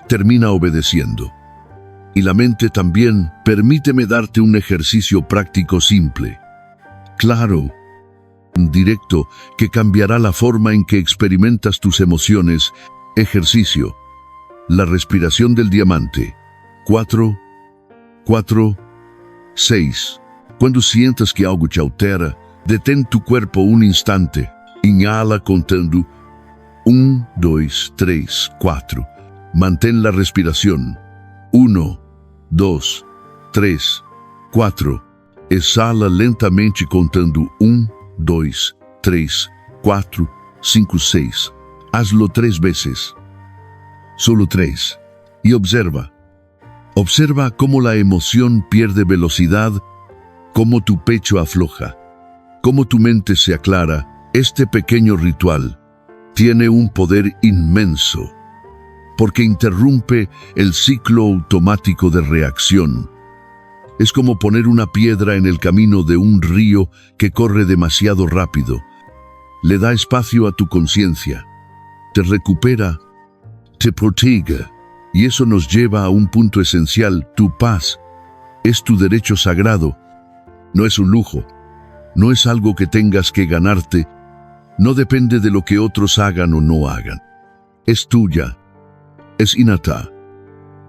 A: termina obedeciendo. Y la mente también. Permíteme darte un ejercicio práctico simple, claro, directo, que cambiará la forma en que experimentas tus emociones. Ejercicio: la respiración del diamante. 4, 4, 6. Cuando sientas que algo te altera, detén tu cuerpo un instante. Inhala contando 1, 2, 3, 4. Mantén la respiración. 1, 2, 3, 4. Exhala lentamente contando 1, 2, 3, 4, 5, 6. Hazlo 3 veces. Solo 3. Y observa. Observa cómo la emoción pierde velocidad, cómo tu pecho afloja, cómo tu mente se aclara. Este pequeño ritual tiene un poder inmenso, porque interrumpe el ciclo automático de reacción. Es como poner una piedra en el camino de un río que corre demasiado rápido. Le da espacio a tu conciencia, te recupera, te protege, y eso nos lleva a un punto esencial. Tu paz es tu derecho sagrado. No es un lujo, no es algo que tengas que ganarte, no depende de lo que otros hagan o no hagan. Es tuya, es innata,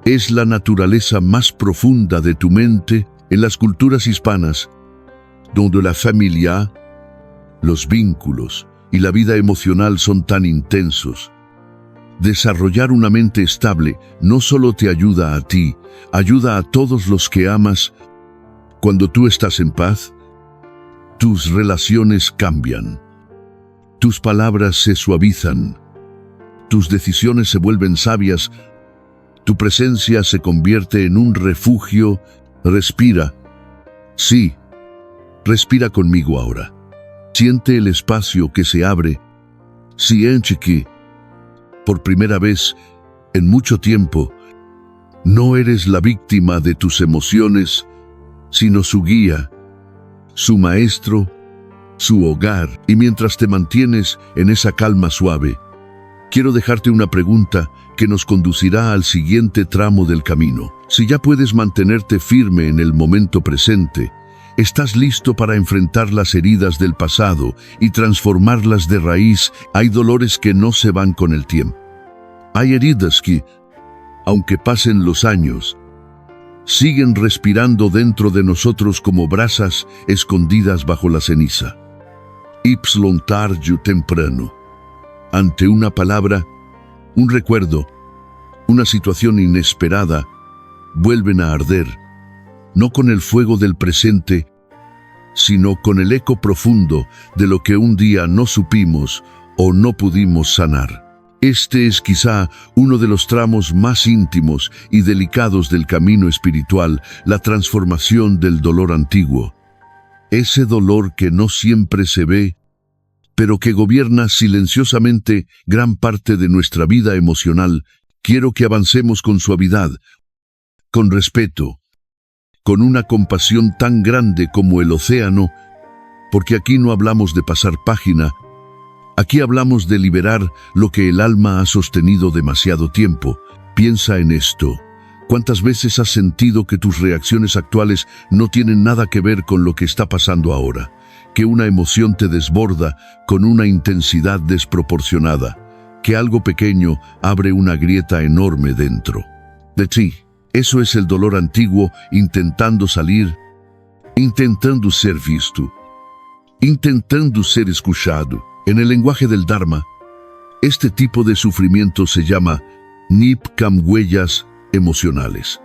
A: es la naturaleza más profunda de tu mente. En las culturas hispanas, donde la familia, los vínculos y la vida emocional son tan intensos, desarrollar una mente estable no solo te ayuda a ti, ayuda a todos los que amas. Cuando tú estás en paz, tus relaciones cambian, tus palabras se suavizan, tus decisiones se vuelven sabias, tu presencia se convierte en un refugio. Respira. Sí, respira conmigo ahora. Siente el espacio que se abre. Siente que, por primera vez en mucho tiempo, no eres la víctima de tus emociones, sino su guía, su maestro, su hogar. Y mientras te mantienes en esa calma suave, quiero dejarte una pregunta que nos conducirá al siguiente tramo del camino. Si ya puedes mantenerte firme en el momento presente, estás listo para enfrentar las heridas del pasado y transformarlas de raíz. Hay dolores que no se van con el tiempo. Hay heridas que, aunque pasen los años, siguen respirando dentro de nosotros como brasas escondidas bajo la ceniza. Tarde o temprano, ante una palabra, un recuerdo, una situación inesperada, vuelven a arder, no con el fuego del presente, sino con el eco profundo de lo que un día no supimos o no pudimos sanar. Este es quizá uno de los tramos más íntimos y delicados del camino espiritual, la transformación del dolor antiguo. Ese dolor que no siempre se ve, pero que gobierna silenciosamente gran parte de nuestra vida emocional. Quiero que avancemos con suavidad, con respeto, con una compasión tan grande como el océano, porque aquí no hablamos de pasar página, aquí hablamos de liberar lo que el alma ha sostenido demasiado tiempo. Piensa en esto. ¿Cuántas veces has sentido que tus reacciones actuales no tienen nada que ver con lo que está pasando ahora? Que una emoción te desborda con una intensidad desproporcionada, que algo pequeño abre una grieta enorme dentro de ti. Eso es el dolor antiguo intentando salir, intentando ser visto, intentando ser escuchado. En el lenguaje del Dharma, este tipo de sufrimiento se llama Nipkam, huellas emocionales.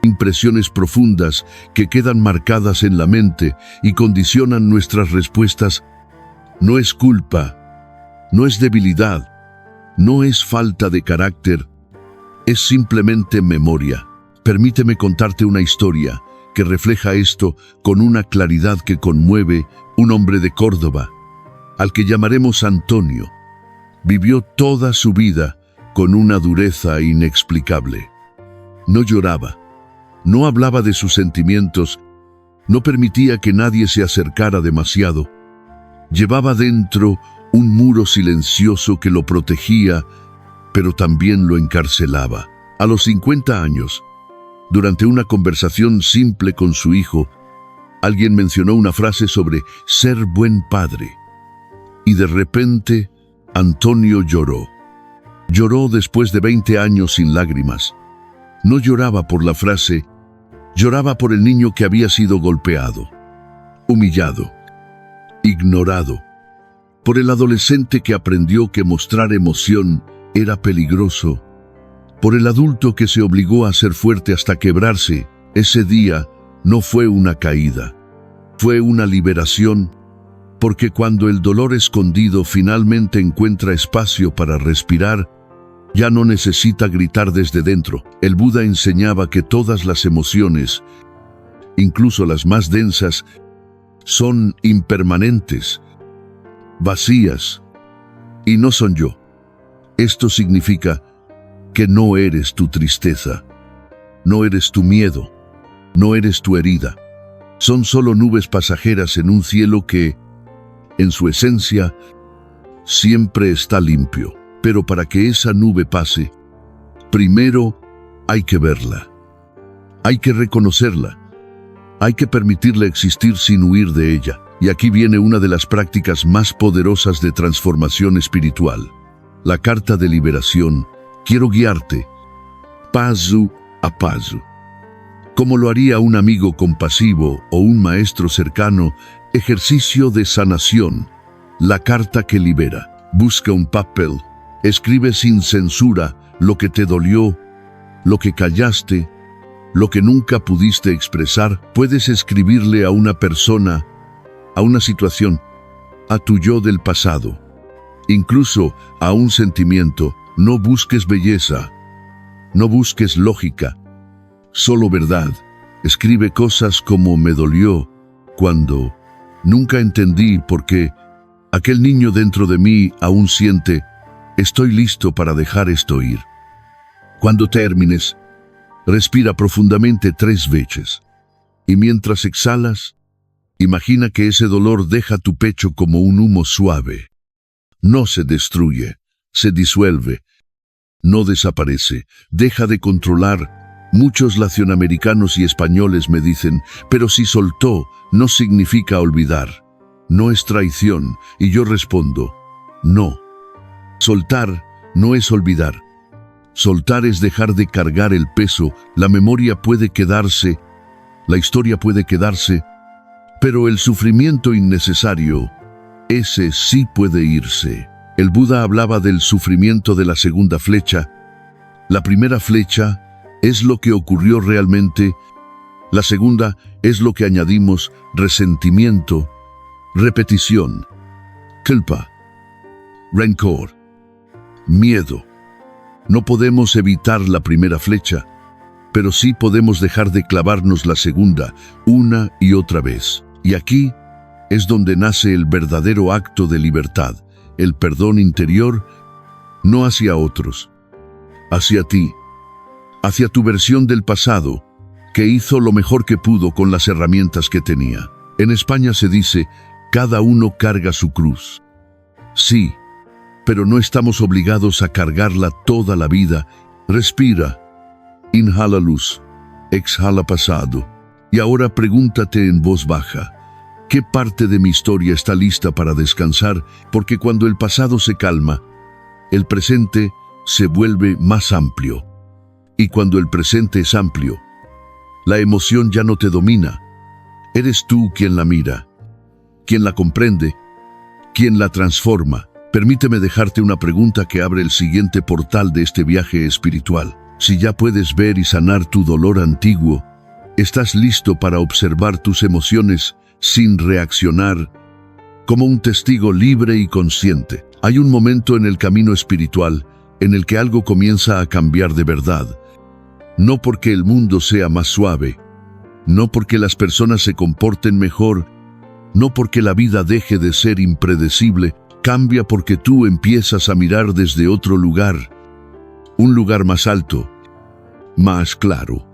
A: Impresiones profundas que quedan marcadas en la mente y condicionan nuestras respuestas. No es culpa, no es debilidad, no es falta de carácter, es simplemente memoria. Permíteme contarte una historia que refleja esto con una claridad que conmueve. Un hombre de Córdoba, al que llamaremos Antonio, vivió toda su vida con una dureza inexplicable. No lloraba, no hablaba de sus sentimientos, no permitía que nadie se acercara demasiado. Llevaba dentro un muro silencioso que lo protegía, pero también lo encarcelaba. A los 50 años, durante una conversación simple con su hijo, alguien mencionó una frase sobre ser buen padre. Y de repente, Antonio lloró. Lloró después de 20 años sin lágrimas. No lloraba por la frase, lloraba por el niño que había sido golpeado, humillado, ignorado, por el adolescente que aprendió que mostrar emoción era peligroso, por el adulto que se obligó a ser fuerte hasta quebrarse. Ese día no fue una caída, fue una liberación, porque cuando el dolor escondido finalmente encuentra espacio para respirar, ya no necesita gritar desde dentro. El Buda enseñaba que todas las emociones, incluso las más densas, son impermanentes, vacías, y no son yo. Esto significa que no eres tu tristeza, no eres tu miedo, no eres tu herida. Son solo nubes pasajeras en un cielo que, en su esencia, siempre está limpio. Pero para que esa nube pase, primero hay que verla, hay que reconocerla, hay que permitirla existir sin huir de ella. Y aquí viene una de las prácticas más poderosas de transformación espiritual, la carta de liberación. Quiero guiarte, paso a paso, como lo haría un amigo compasivo o un maestro cercano. Ejercicio de sanación, la carta que libera. Busca un papel, escribe sin censura lo que te dolió, lo que callaste, lo que nunca pudiste expresar. Puedes escribirle a una persona, a una situación, a tu yo del pasado, incluso a un sentimiento. No busques belleza, no busques lógica, solo verdad. Escribe cosas como: me dolió cuando nunca entendí por qué. Aquel niño dentro de mí aún siente. Estoy listo para dejar esto ir. Cuando termines, respira profundamente 3 veces. Y mientras exhalas, imagina que ese dolor deja tu pecho como un humo suave. No se destruye, se disuelve, no desaparece, deja de controlar. Muchos latinoamericanos y españoles me dicen: pero si soltó, no significa olvidar, no es traición. Y yo respondo: no. Soltar no es olvidar. Soltar es dejar de cargar el peso. La memoria puede quedarse, la historia puede quedarse, pero el sufrimiento innecesario, ese sí puede irse. El Buda hablaba del sufrimiento de la segunda flecha. La primera flecha es lo que ocurrió realmente. La segunda es lo que añadimos: resentimiento, repetición, culpa, rencor, miedo. No podemos evitar la primera flecha, pero sí podemos dejar de clavarnos la segunda una y otra vez. Y aquí es donde nace el verdadero acto de libertad, el perdón interior, no hacia otros, hacia ti, hacia tu versión del pasado, que hizo lo mejor que pudo con las herramientas que tenía. En España se dice: cada uno carga su cruz. Sí, pero no estamos obligados a cargarla toda la vida. Respira, inhala luz, exhala pasado. Y ahora pregúntate en voz baja: ¿qué parte de mi historia está lista para descansar? Porque cuando el pasado se calma, el presente se vuelve más amplio. Y cuando el presente es amplio, la emoción ya no te domina. Eres tú quien la mira. quien la comprende, quien la transforma. Permíteme dejarte una pregunta que abre el siguiente portal de este viaje espiritual. Si ya puedes ver y sanar tu dolor antiguo, ¿estás listo para observar tus emociones sin reaccionar, como un testigo libre y consciente? Hay un momento en el camino espiritual en el que algo comienza a cambiar de verdad. No porque el mundo sea más suave, no porque las personas se comporten mejor, no porque la vida deje de ser impredecible, cambia porque tú empiezas a mirar desde otro lugar, un lugar más alto, más claro,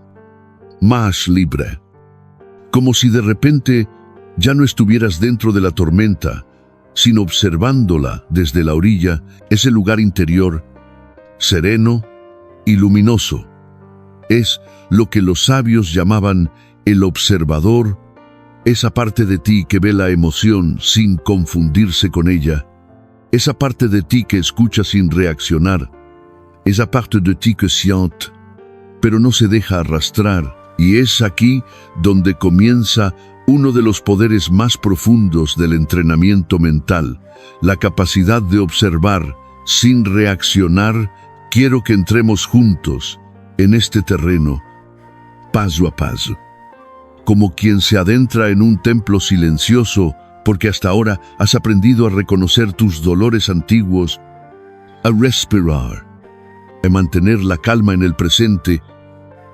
A: más libre. Como si de repente ya no estuvieras dentro de la tormenta, sino observándola desde la orilla, ese lugar interior, sereno y luminoso. Es lo que los sabios llamaban el observador, esa parte de ti que ve la emoción sin confundirse con ella, esa parte de ti que escucha sin reaccionar, esa parte de ti que siente, pero no se deja arrastrar. Y es aquí donde comienza uno de los poderes más profundos del entrenamiento mental, la capacidad de observar sin reaccionar. Quiero que entremos juntos en este terreno, paso a paso, como quien se adentra en un templo silencioso, porque hasta ahora has aprendido a reconocer tus dolores antiguos, a respirar, a mantener la calma en el presente.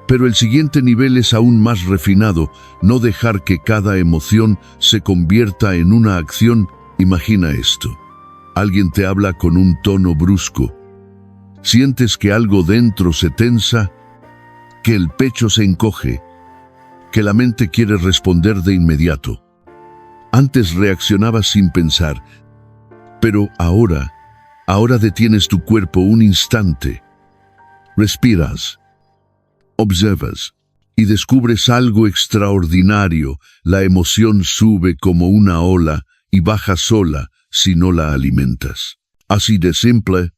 A: Pero el siguiente nivel es aún más refinado, no dejar que cada emoción se convierta en una acción. Imagina esto. Alguien te habla con un tono brusco. Sientes que algo dentro se tensa, que el pecho se encoge, que la mente quiere responder de inmediato. Antes reaccionabas sin pensar, pero ahora detienes tu cuerpo un instante. Respiras, observas y descubres algo extraordinario. La emoción sube como una ola y baja sola si no la alimentas. Así de simple,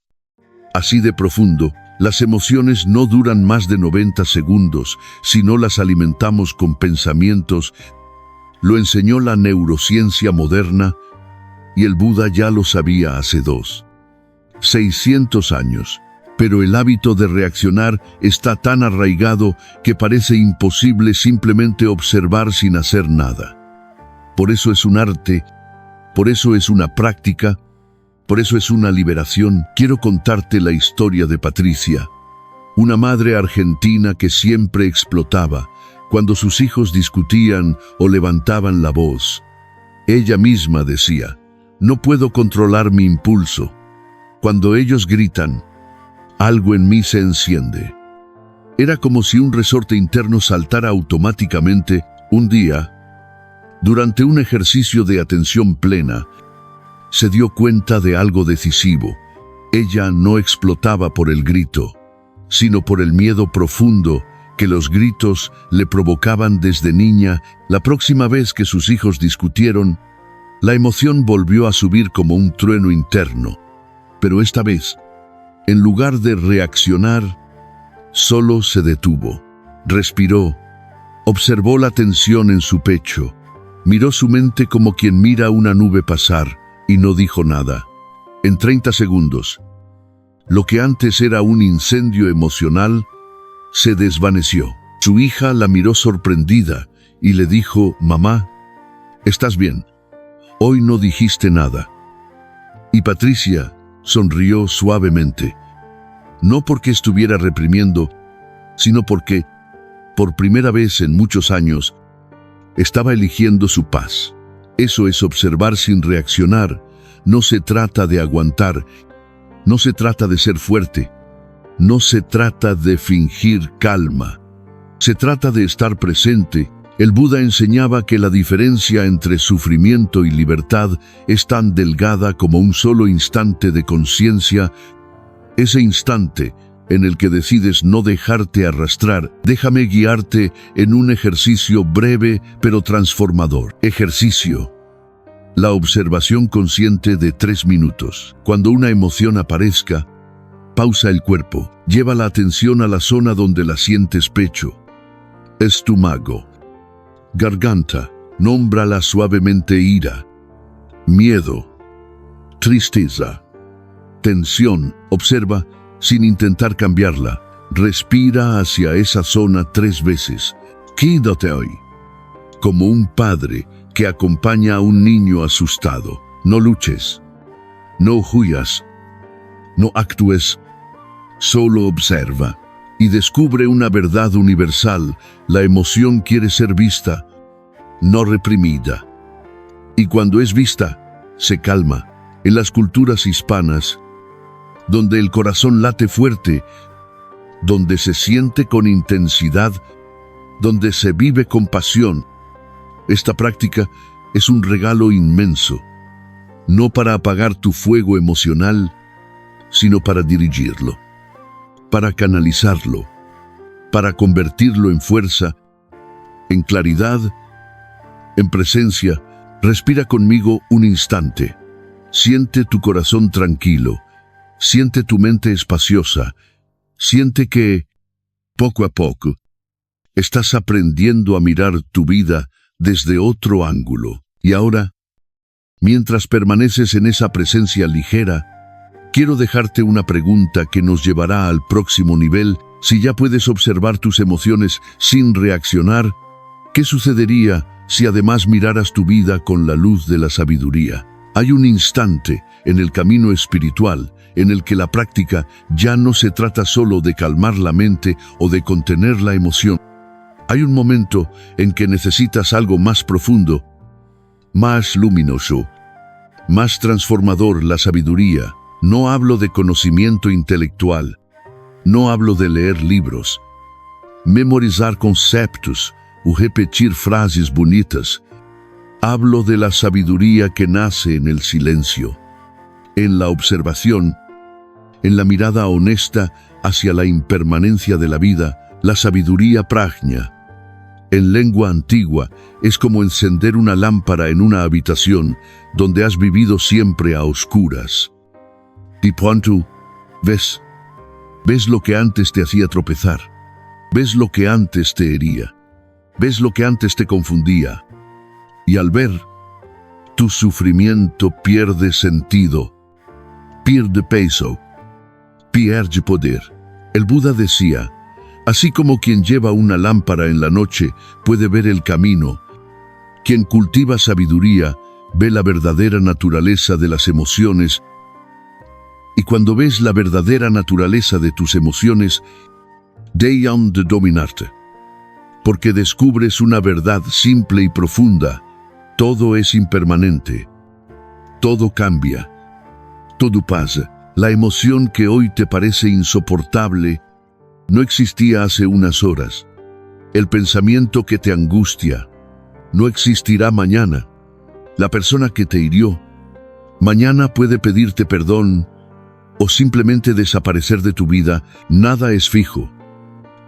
A: así de profundo. Las emociones no duran más de 90 segundos si no las alimentamos con pensamientos. Lo enseñó la neurociencia moderna y el Buda ya lo sabía hace 600 años. Pero el hábito de reaccionar está tan arraigado que parece imposible simplemente observar sin hacer nada. Por eso es un arte, por eso es una práctica, por eso es una liberación. Quiero contarte la historia de Patricia, una madre argentina que siempre explotaba cuando sus hijos discutían o levantaban la voz. Ella misma decía, no puedo controlar mi impulso. Cuando ellos gritan, algo en mí se enciende. Era como si un resorte interno saltara automáticamente. Un día, durante un ejercicio de atención plena, se dio cuenta de algo decisivo. Ella no explotaba por el grito, sino por el miedo profundo que los gritos le provocaban desde niña. La próxima vez que sus hijos discutieron, la emoción volvió a subir como un trueno interno. Pero esta vez, en lugar de reaccionar, solo se detuvo, respiró, observó la tensión en su pecho, miró su mente como quien mira una nube pasar y no dijo nada. En 30 segundos, lo que antes era un incendio emocional se desvaneció. Su hija la miró sorprendida y le dijo, «Mamá, ¿estás bien? Hoy no dijiste nada». Y Patricia sonrió suavemente, no porque estuviera reprimiendo, sino porque, por primera vez en muchos años, estaba eligiendo su paz. Eso es observar sin reaccionar. No se trata de aguantar, no se trata de ser fuerte, no se trata de fingir calma. Se trata de estar presente. El Buda enseñaba que la diferencia entre sufrimiento y libertad es tan delgada como un solo instante de conciencia. Ese instante en el que decides no dejarte arrastrar. Déjame guiarte en un ejercicio breve pero transformador. Ejercicio. La observación consciente de 3 minutos. Cuando una emoción aparezca, pausa el cuerpo. Lleva la atención a la zona donde la sientes: pecho, estómago, garganta. Nómbrala suavemente: ira, miedo, tristeza, tensión. Observa sin intentar cambiarla. Respira hacia esa zona 3 veces. Quédate hoy, como un padre que acompaña a un niño asustado. No luches, no huyas, no actúes, solo observa y descubre una verdad universal. La emoción quiere ser vista, no reprimida. Y cuando es vista, se calma. En las culturas hispanas, donde el corazón late fuerte, donde se siente con intensidad, donde se vive con pasión, esta práctica es un regalo inmenso, no para apagar tu fuego emocional, sino para dirigirlo, para canalizarlo, para convertirlo en fuerza, en claridad, en presencia. Respira conmigo un instante. Siente tu corazón tranquilo, siente tu mente espaciosa, siente que, poco a poco, estás aprendiendo a mirar tu vida desde otro ángulo. Y ahora, mientras permaneces en esa presencia ligera, quiero dejarte una pregunta que nos llevará al próximo nivel. Si ya puedes observar tus emociones sin reaccionar, ¿qué sucedería si además miraras tu vida con la luz de la sabiduría? Hay un instante en el camino espiritual en el que la práctica ya no se trata solo de calmar la mente o de contener la emoción. Hay un momento en que necesitas algo más profundo, más luminoso, más transformador: la sabiduría. No hablo de conocimiento intelectual, no hablo de leer libros, memorizar conceptos o repetir frases bonitas. Hablo de la sabiduría que nace en el silencio, en la observación, en la mirada honesta hacia la impermanencia de la vida. La sabiduría prajna, en lengua antigua, es como encender una lámpara en una habitación donde has vivido siempre a oscuras. Y pronto, ves lo que antes te hacía tropezar, ves lo que antes te hería, ves lo que antes te confundía. Y al ver, tu sufrimiento pierde sentido, pierde peso, pierde poder. El Buda decía: así como quien lleva una lámpara en la noche puede ver el camino, quien cultiva sabiduría ve la verdadera naturaleza de las emociones. Y cuando ves la verdadera naturaleza de tus emociones, dejan de dominarte, porque descubres una verdad simple y profunda: todo es impermanente, todo cambia, todo pasa. La emoción que hoy te parece insoportable no existía hace unas horas. El pensamiento que te angustia no existirá mañana. La persona que te hirió mañana puede pedirte perdón o simplemente desaparecer de tu vida. Nada es fijo,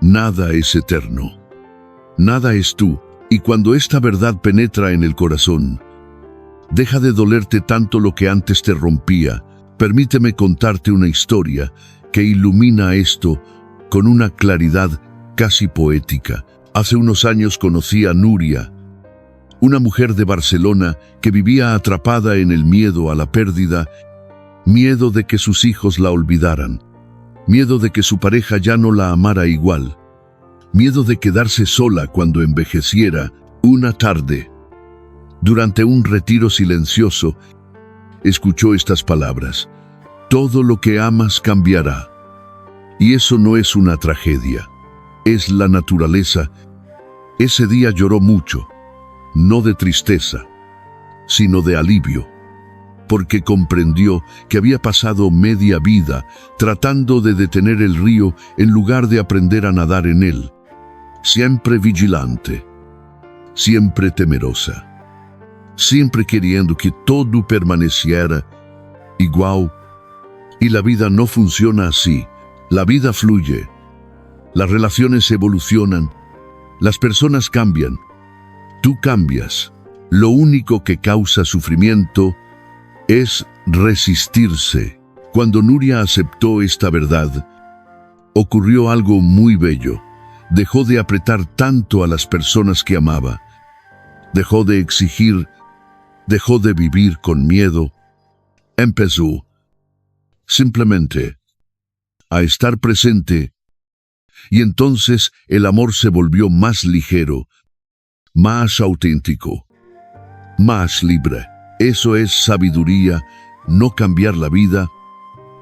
A: nada es eterno, nada es tú. Y cuando esta verdad penetra en el corazón, deja de dolerte tanto lo que antes te rompía. Permíteme contarte una historia que ilumina esto con una claridad casi poética. Hace unos años conocí a Nuria, una mujer de Barcelona que vivía atrapada en el miedo a la pérdida, miedo de que sus hijos la olvidaran, miedo de que su pareja ya no la amara igual, miedo de quedarse sola cuando envejeciera. Una tarde, durante un retiro silencioso, escuchó estas palabras: todo lo que amas cambiará. Y eso no es una tragedia, es la naturaleza. Ese día lloró mucho, no de tristeza, sino de alivio, porque comprendió que había pasado media vida tratando de detener el río en lugar de aprender a nadar en él. Siempre vigilante, siempre temerosa, siempre queriendo que todo permaneciera igual. Y la vida no funciona así. La vida fluye, las relaciones evolucionan, las personas cambian, tú cambias. Lo único que causa sufrimiento es resistirse. Cuando Nuria aceptó esta verdad, ocurrió algo muy bello. Dejó de apretar tanto a las personas que amaba, dejó de exigir Dejó de vivir con miedo. Empezó simplemente a estar presente. Y entonces el amor se volvió más ligero, más auténtico, más libre. Eso es sabiduría, no cambiar la vida,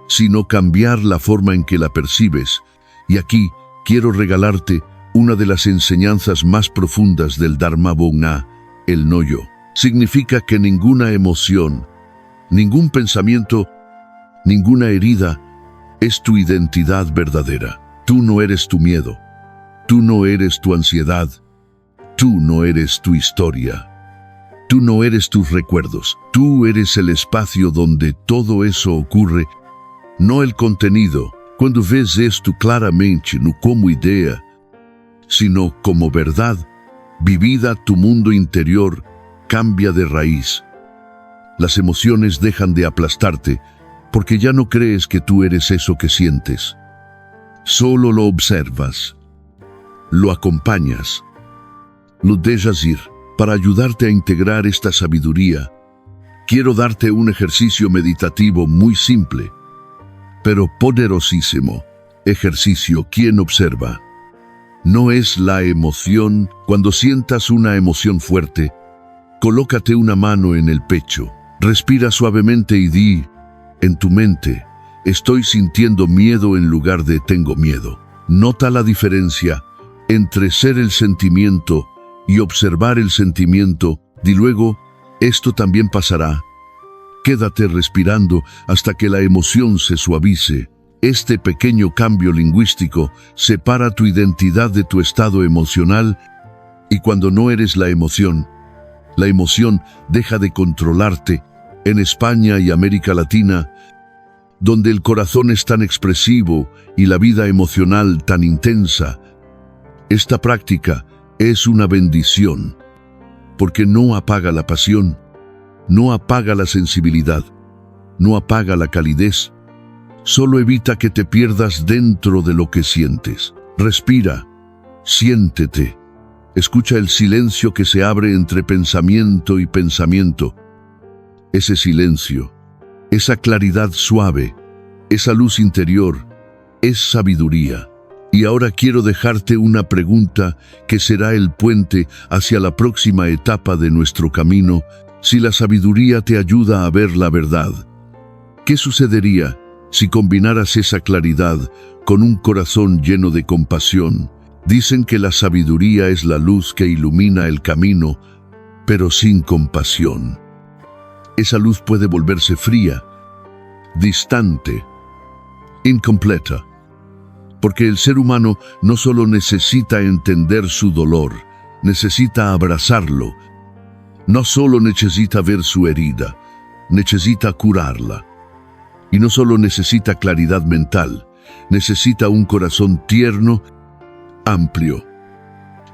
A: sino cambiar la forma en que la percibes. Y aquí quiero regalarte una de las enseñanzas más profundas del Dharma Vogna, el no-yo. Significa que ninguna emoción, ningún pensamiento, ninguna herida es tu identidad verdadera. Tú no eres tu miedo, tú no eres tu ansiedad, tú no eres tu historia, tú no eres tus recuerdos, tú eres el espacio donde todo eso ocurre, no el contenido. Cuando ves esto claramente, no como idea, sino como verdad, vivida, tu mundo interior cambia de raíz. Las emociones dejan de aplastarte, porque ya no crees que tú eres eso que sientes. Solo lo observas, lo acompañas, lo dejas ir. Para ayudarte a integrar esta sabiduría, quiero darte un ejercicio meditativo muy simple, pero poderosísimo. Ejercicio, ¿quién observa? No es la emoción. Cuando sientas una emoción fuerte, colócate una mano en el pecho, respira suavemente y di, en tu mente, estoy sintiendo miedo en lugar de tengo miedo. Nota la diferencia entre ser el sentimiento y observar el sentimiento. Di luego, esto también pasará. Quédate respirando hasta que la emoción se suavice. Este pequeño cambio lingüístico separa tu identidad de tu estado emocional, y cuando no eres la emoción deja de controlarte. En España y América Latina, donde el corazón es tan expresivo y la vida emocional tan intensa, esta práctica es una bendición, porque no apaga la pasión, no apaga la sensibilidad, no apaga la calidez, solo evita que te pierdas dentro de lo que sientes. Respira, siéntete, escucha el silencio que se abre entre pensamiento y pensamiento. Ese silencio, esa claridad suave, esa luz interior, es sabiduría. Y ahora quiero dejarte una pregunta que será el puente hacia la próxima etapa de nuestro camino. Si la sabiduría te ayuda a ver la verdad, ¿qué sucedería si combinaras esa claridad con un corazón lleno de compasión? Dicen que la sabiduría es la luz que ilumina el camino, pero sin compasión, esa luz puede volverse fría, distante, incompleta. Porque el ser humano no solo necesita entender su dolor, necesita abrazarlo. No solo necesita ver su herida, necesita curarla. Y no solo necesita claridad mental, necesita un corazón tierno, amplio,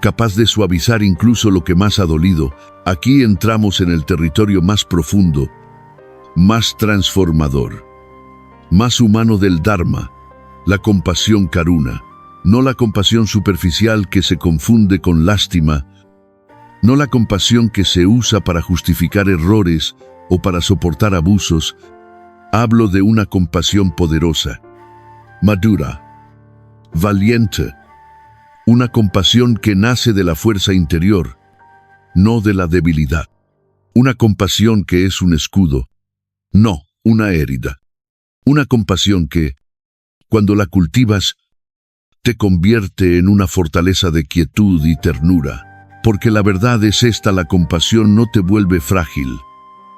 A: capaz de suavizar incluso lo que más ha dolido. Aquí entramos en el territorio más profundo, más transformador, más humano del Dharma, la compasión karuna. No la compasión superficial que se confunde con lástima, no la compasión que se usa para justificar errores o para soportar abusos. Hablo de una compasión poderosa, madura, valiente, una compasión que nace de la fuerza interior, no de la debilidad. Una compasión que es un escudo, no una herida. Una compasión que, cuando la cultivas, te convierte en una fortaleza de quietud y ternura. Porque la verdad es esta: la compasión no te vuelve frágil,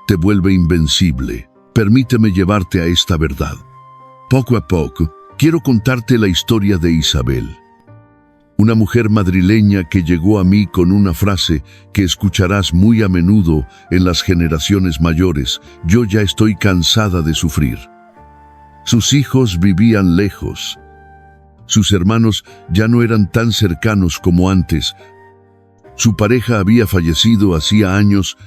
A: te vuelve invencible. Permíteme llevarte a esta verdad. Poco a poco, quiero contarte la historia de Isabel, una mujer madrileña que llegó a mí con una frase que escucharás muy a menudo en las generaciones mayores: yo ya estoy cansada de sufrir. Sus hijos vivían lejos. Sus hermanos ya no eran tan cercanos como antes. Su pareja había fallecido hacía años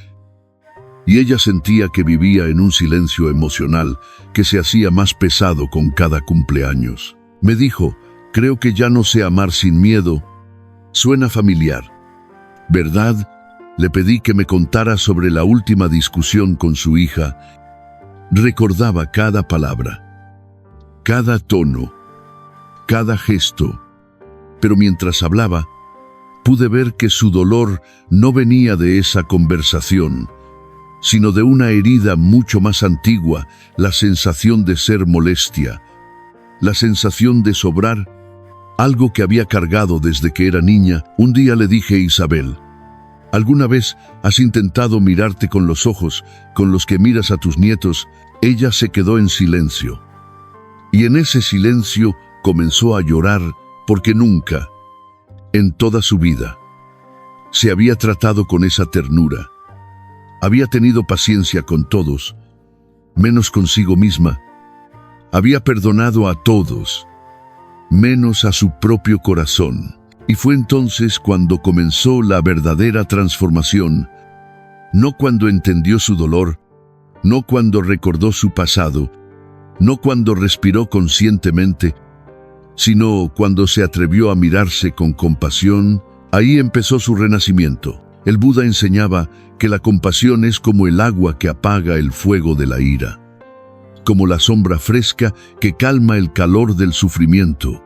A: y ella sentía que vivía en un silencio emocional que se hacía más pesado con cada cumpleaños. Me dijo: creo que ya no sé amar sin miedo. Suena familiar, ¿verdad? Le pedí que me contara sobre la última discusión con su hija. Recordaba cada palabra, cada tono, cada gesto, pero mientras hablaba, pude ver que su dolor no venía de esa conversación, sino de una herida mucho más antigua, la sensación de ser molestia, la sensación de sobrar, algo que había cargado desde que era niña. Un día le dije: Isabel, ¿alguna vez has intentado mirarte con los ojos con los que miras a tus nietos? Ella se quedó en silencio. Y en ese silencio comenzó a llorar porque nunca, en toda su vida, se había tratado con esa ternura. Había tenido paciencia con todos, menos consigo misma. Había perdonado a todos, menos a su propio corazón. Y fue entonces cuando comenzó la verdadera transformación, no cuando entendió su dolor, no cuando recordó su pasado, no cuando respiró conscientemente, sino cuando se atrevió a mirarse con compasión. Ahí empezó su renacimiento. El Buda enseñaba que la compasión es como el agua que apaga el fuego de la ira, como la sombra fresca que calma el calor del sufrimiento,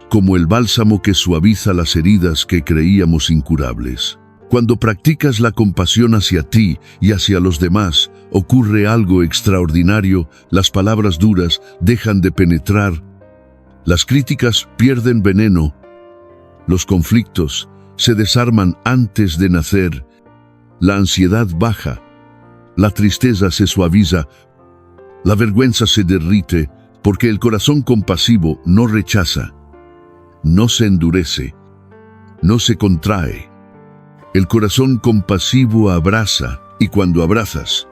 A: como el bálsamo que suaviza las heridas que creíamos incurables. Cuando practicas la compasión hacia ti y hacia los demás, ocurre algo extraordinario. Las palabras duras dejan de penetrar, las críticas pierden veneno, los conflictos se desarman antes de nacer, la ansiedad baja, la tristeza se suaviza, la vergüenza se derrite, porque el corazón compasivo no rechaza, no se endurece, no se contrae. El corazón compasivo abraza, y cuando abrazas,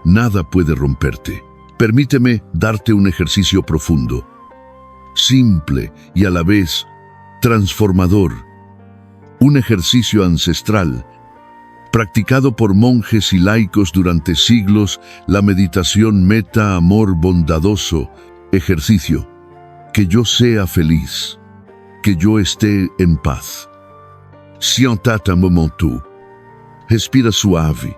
A: nada puede romperte. Permíteme darte un ejercicio profundo, simple y a la vez transformador. Un ejercicio ancestral, practicado por monjes y laicos durante siglos, la meditación meta amor bondadoso. Ejercicio: que yo sea feliz, que yo esté en paz. Siéntate un momento, respira suave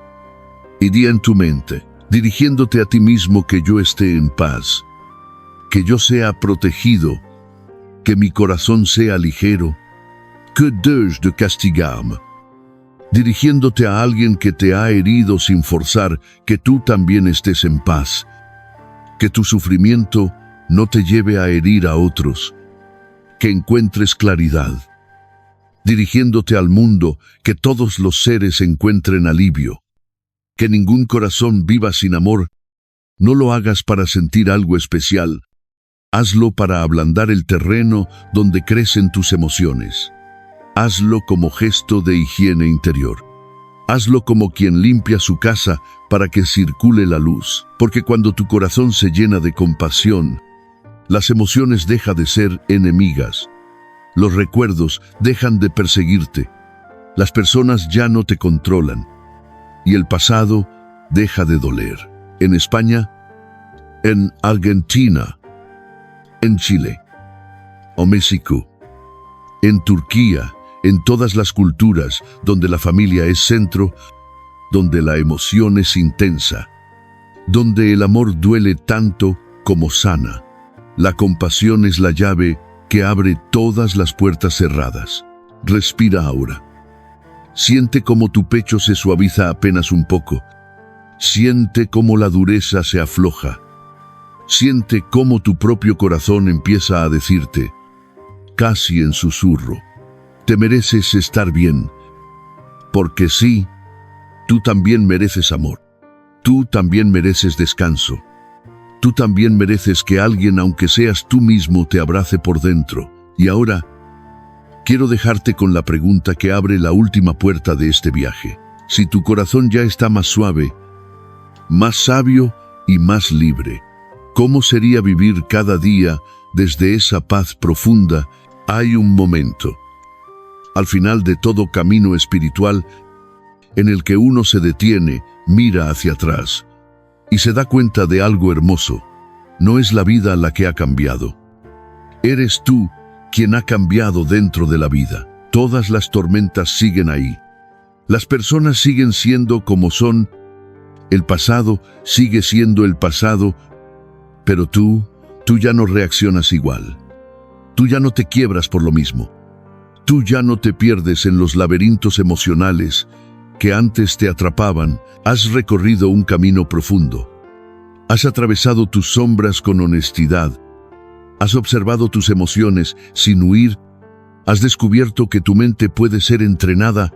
A: y di en tu mente, dirigiéndote a ti mismo, que yo esté en paz, que yo sea protegido, que mi corazón sea ligero, que deje de castigarme. Dirigiéndote a alguien que te ha herido sin forzar, que tú también estés en paz, que tu sufrimiento no te lleve a herir a otros, que encuentres claridad. Dirigiéndote al mundo, que todos los seres encuentren alivio, que ningún corazón viva sin amor. No lo hagas para sentir algo especial, hazlo para ablandar el terreno donde crecen tus emociones. Hazlo como gesto de higiene interior. Hazlo como quien limpia su casa para que circule la luz, porque cuando tu corazón se llena de compasión, las emociones dejan de ser enemigas. Los recuerdos dejan de perseguirte, las personas ya no te controlan, y el pasado deja de doler. En España, en Argentina, en Chile, o México, en Turquía, en todas las culturas donde la familia es centro, donde la emoción es intensa, donde el amor duele tanto como sana, la compasión es la llave que abre todas las puertas cerradas. Respira ahora. Siente cómo tu pecho se suaviza apenas un poco. Siente cómo la dureza se afloja. Siente cómo tu propio corazón empieza a decirte, casi en susurro, te mereces estar bien. Porque sí, tú también mereces amor. Tú también mereces descanso. Tú también mereces que alguien, aunque seas tú mismo, te abrace por dentro. Y ahora, quiero dejarte con la pregunta que abre la última puerta de este viaje. Si tu corazón ya está más suave, más sabio y más libre, ¿cómo sería vivir cada día desde esa paz profunda? Hay un momento, al final de todo camino espiritual, en el que uno se detiene, mira hacia atrás y se da cuenta de algo hermoso. No es la vida la que ha cambiado. Eres tú quien ha cambiado dentro de la vida. Todas las tormentas siguen ahí. Las personas siguen siendo como son, el pasado sigue siendo el pasado, pero tú ya no reaccionas igual. Tú ya no te quiebras por lo mismo. Tú ya no te pierdes en los laberintos emocionales que antes te atrapaban. Has recorrido un camino profundo. Has atravesado tus sombras con honestidad. Has observado tus emociones sin huir. Has descubierto que tu mente puede ser entrenada,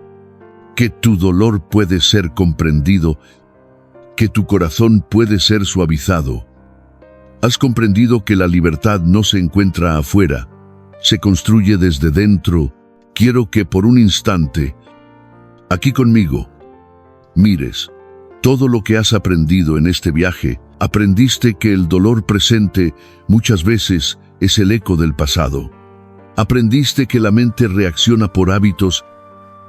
A: que tu dolor puede ser comprendido, que tu corazón puede ser suavizado. Has comprendido que la libertad no se encuentra afuera, se construye desde dentro. Quiero que por un instante, aquí conmigo, mires todo lo que has aprendido en este viaje. Aprendiste que el dolor presente muchas veces es el eco del pasado. Aprendiste que la mente reacciona por hábitos,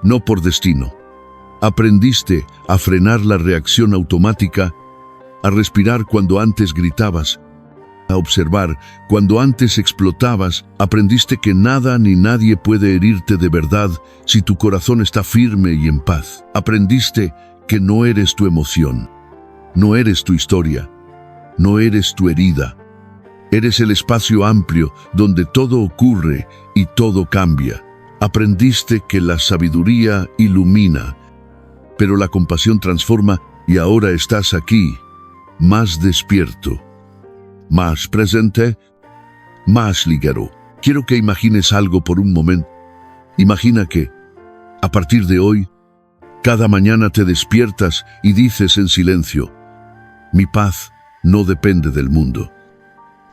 A: no por destino. Aprendiste a frenar la reacción automática, a respirar cuando antes gritabas, a observar cuando antes explotabas. Aprendiste que nada ni nadie puede herirte de verdad si tu corazón está firme y en paz. Aprendiste que no eres tu emoción, no eres tu historia, no eres tu herida. Eres el espacio amplio donde todo ocurre y todo cambia. Aprendiste que la sabiduría ilumina, pero la compasión transforma, y ahora estás aquí, más despierto, más presente, más ligero. Quiero que imagines algo por un momento. Imagina que, a partir de hoy, cada mañana te despiertas y dices en silencio: mi paz no depende del mundo.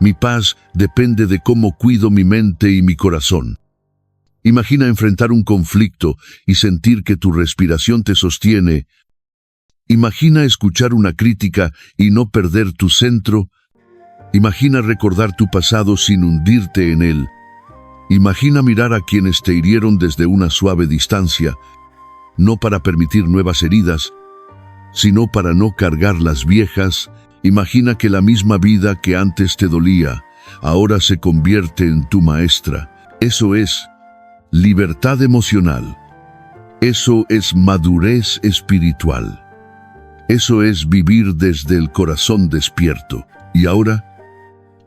A: Mi paz depende de cómo cuido mi mente y mi corazón. Imagina enfrentar un conflicto y sentir que tu respiración te sostiene. Imagina escuchar una crítica y no perder tu centro. Imagina recordar tu pasado sin hundirte en él. Imagina mirar a quienes te hirieron desde una suave distancia, no para permitir nuevas heridas, sino para no cargar las viejas. Imagina que la misma vida que antes te dolía, ahora se convierte en tu maestra. Eso es libertad emocional. Eso es madurez espiritual. Eso es vivir desde el corazón despierto. Y ahora,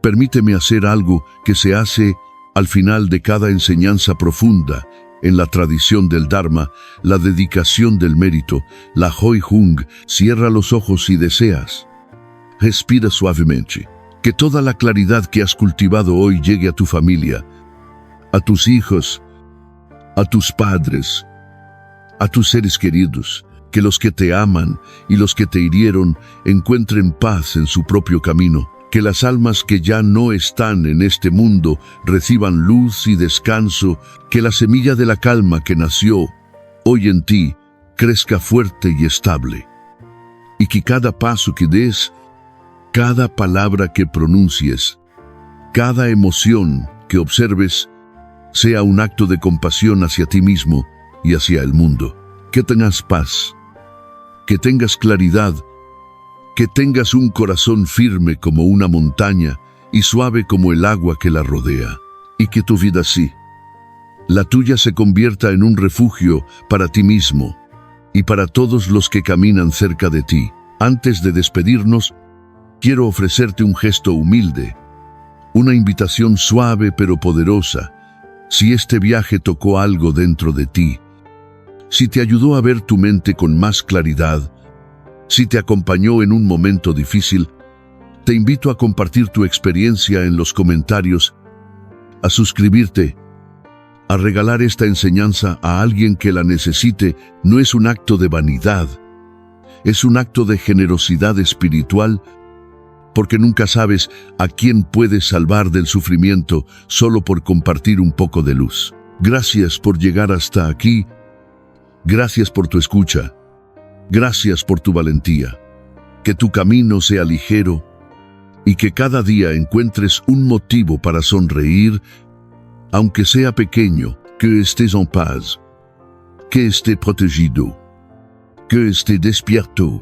A: permíteme hacer algo que se hace al final de cada enseñanza profunda en la tradición del Dharma, la dedicación del mérito, la Hoi Hung. Cierra los ojos si deseas. Respira suavemente. Que toda la claridad que has cultivado hoy llegue a tu familia, a tus hijos, a tus padres, a tus seres queridos. Que los que te aman y los que te hirieron encuentren paz en su propio camino. Que las almas que ya no están en este mundo reciban luz y descanso. Que la semilla de la calma que nació hoy en ti crezca fuerte y estable. Y que cada paso que des, cada palabra que pronuncies, cada emoción que observes, sea un acto de compasión hacia ti mismo y hacia el mundo. Que tengas paz, que tengas claridad, que tengas un corazón firme como una montaña y suave como el agua que la rodea. Y que tu vida sí, la tuya, se convierta en un refugio para ti mismo y para todos los que caminan cerca de ti. Antes de despedirnos, quiero ofrecerte un gesto humilde, una invitación suave pero poderosa. Si este viaje tocó algo dentro de ti, si te ayudó a ver tu mente con más claridad, si te acompañó en un momento difícil, te invito a compartir tu experiencia en los comentarios, a suscribirte, a regalar esta enseñanza a alguien que la necesite. No es un acto de vanidad, es un acto de generosidad espiritual, porque nunca sabes a quién puedes salvar del sufrimiento solo por compartir un poco de luz. Gracias por llegar hasta aquí. Gracias por tu escucha. Gracias por tu valentía. Que tu camino sea ligero y que cada día encuentres un motivo para sonreír, aunque sea pequeño. Que estés en paz, que estés protegido, que estés despierto.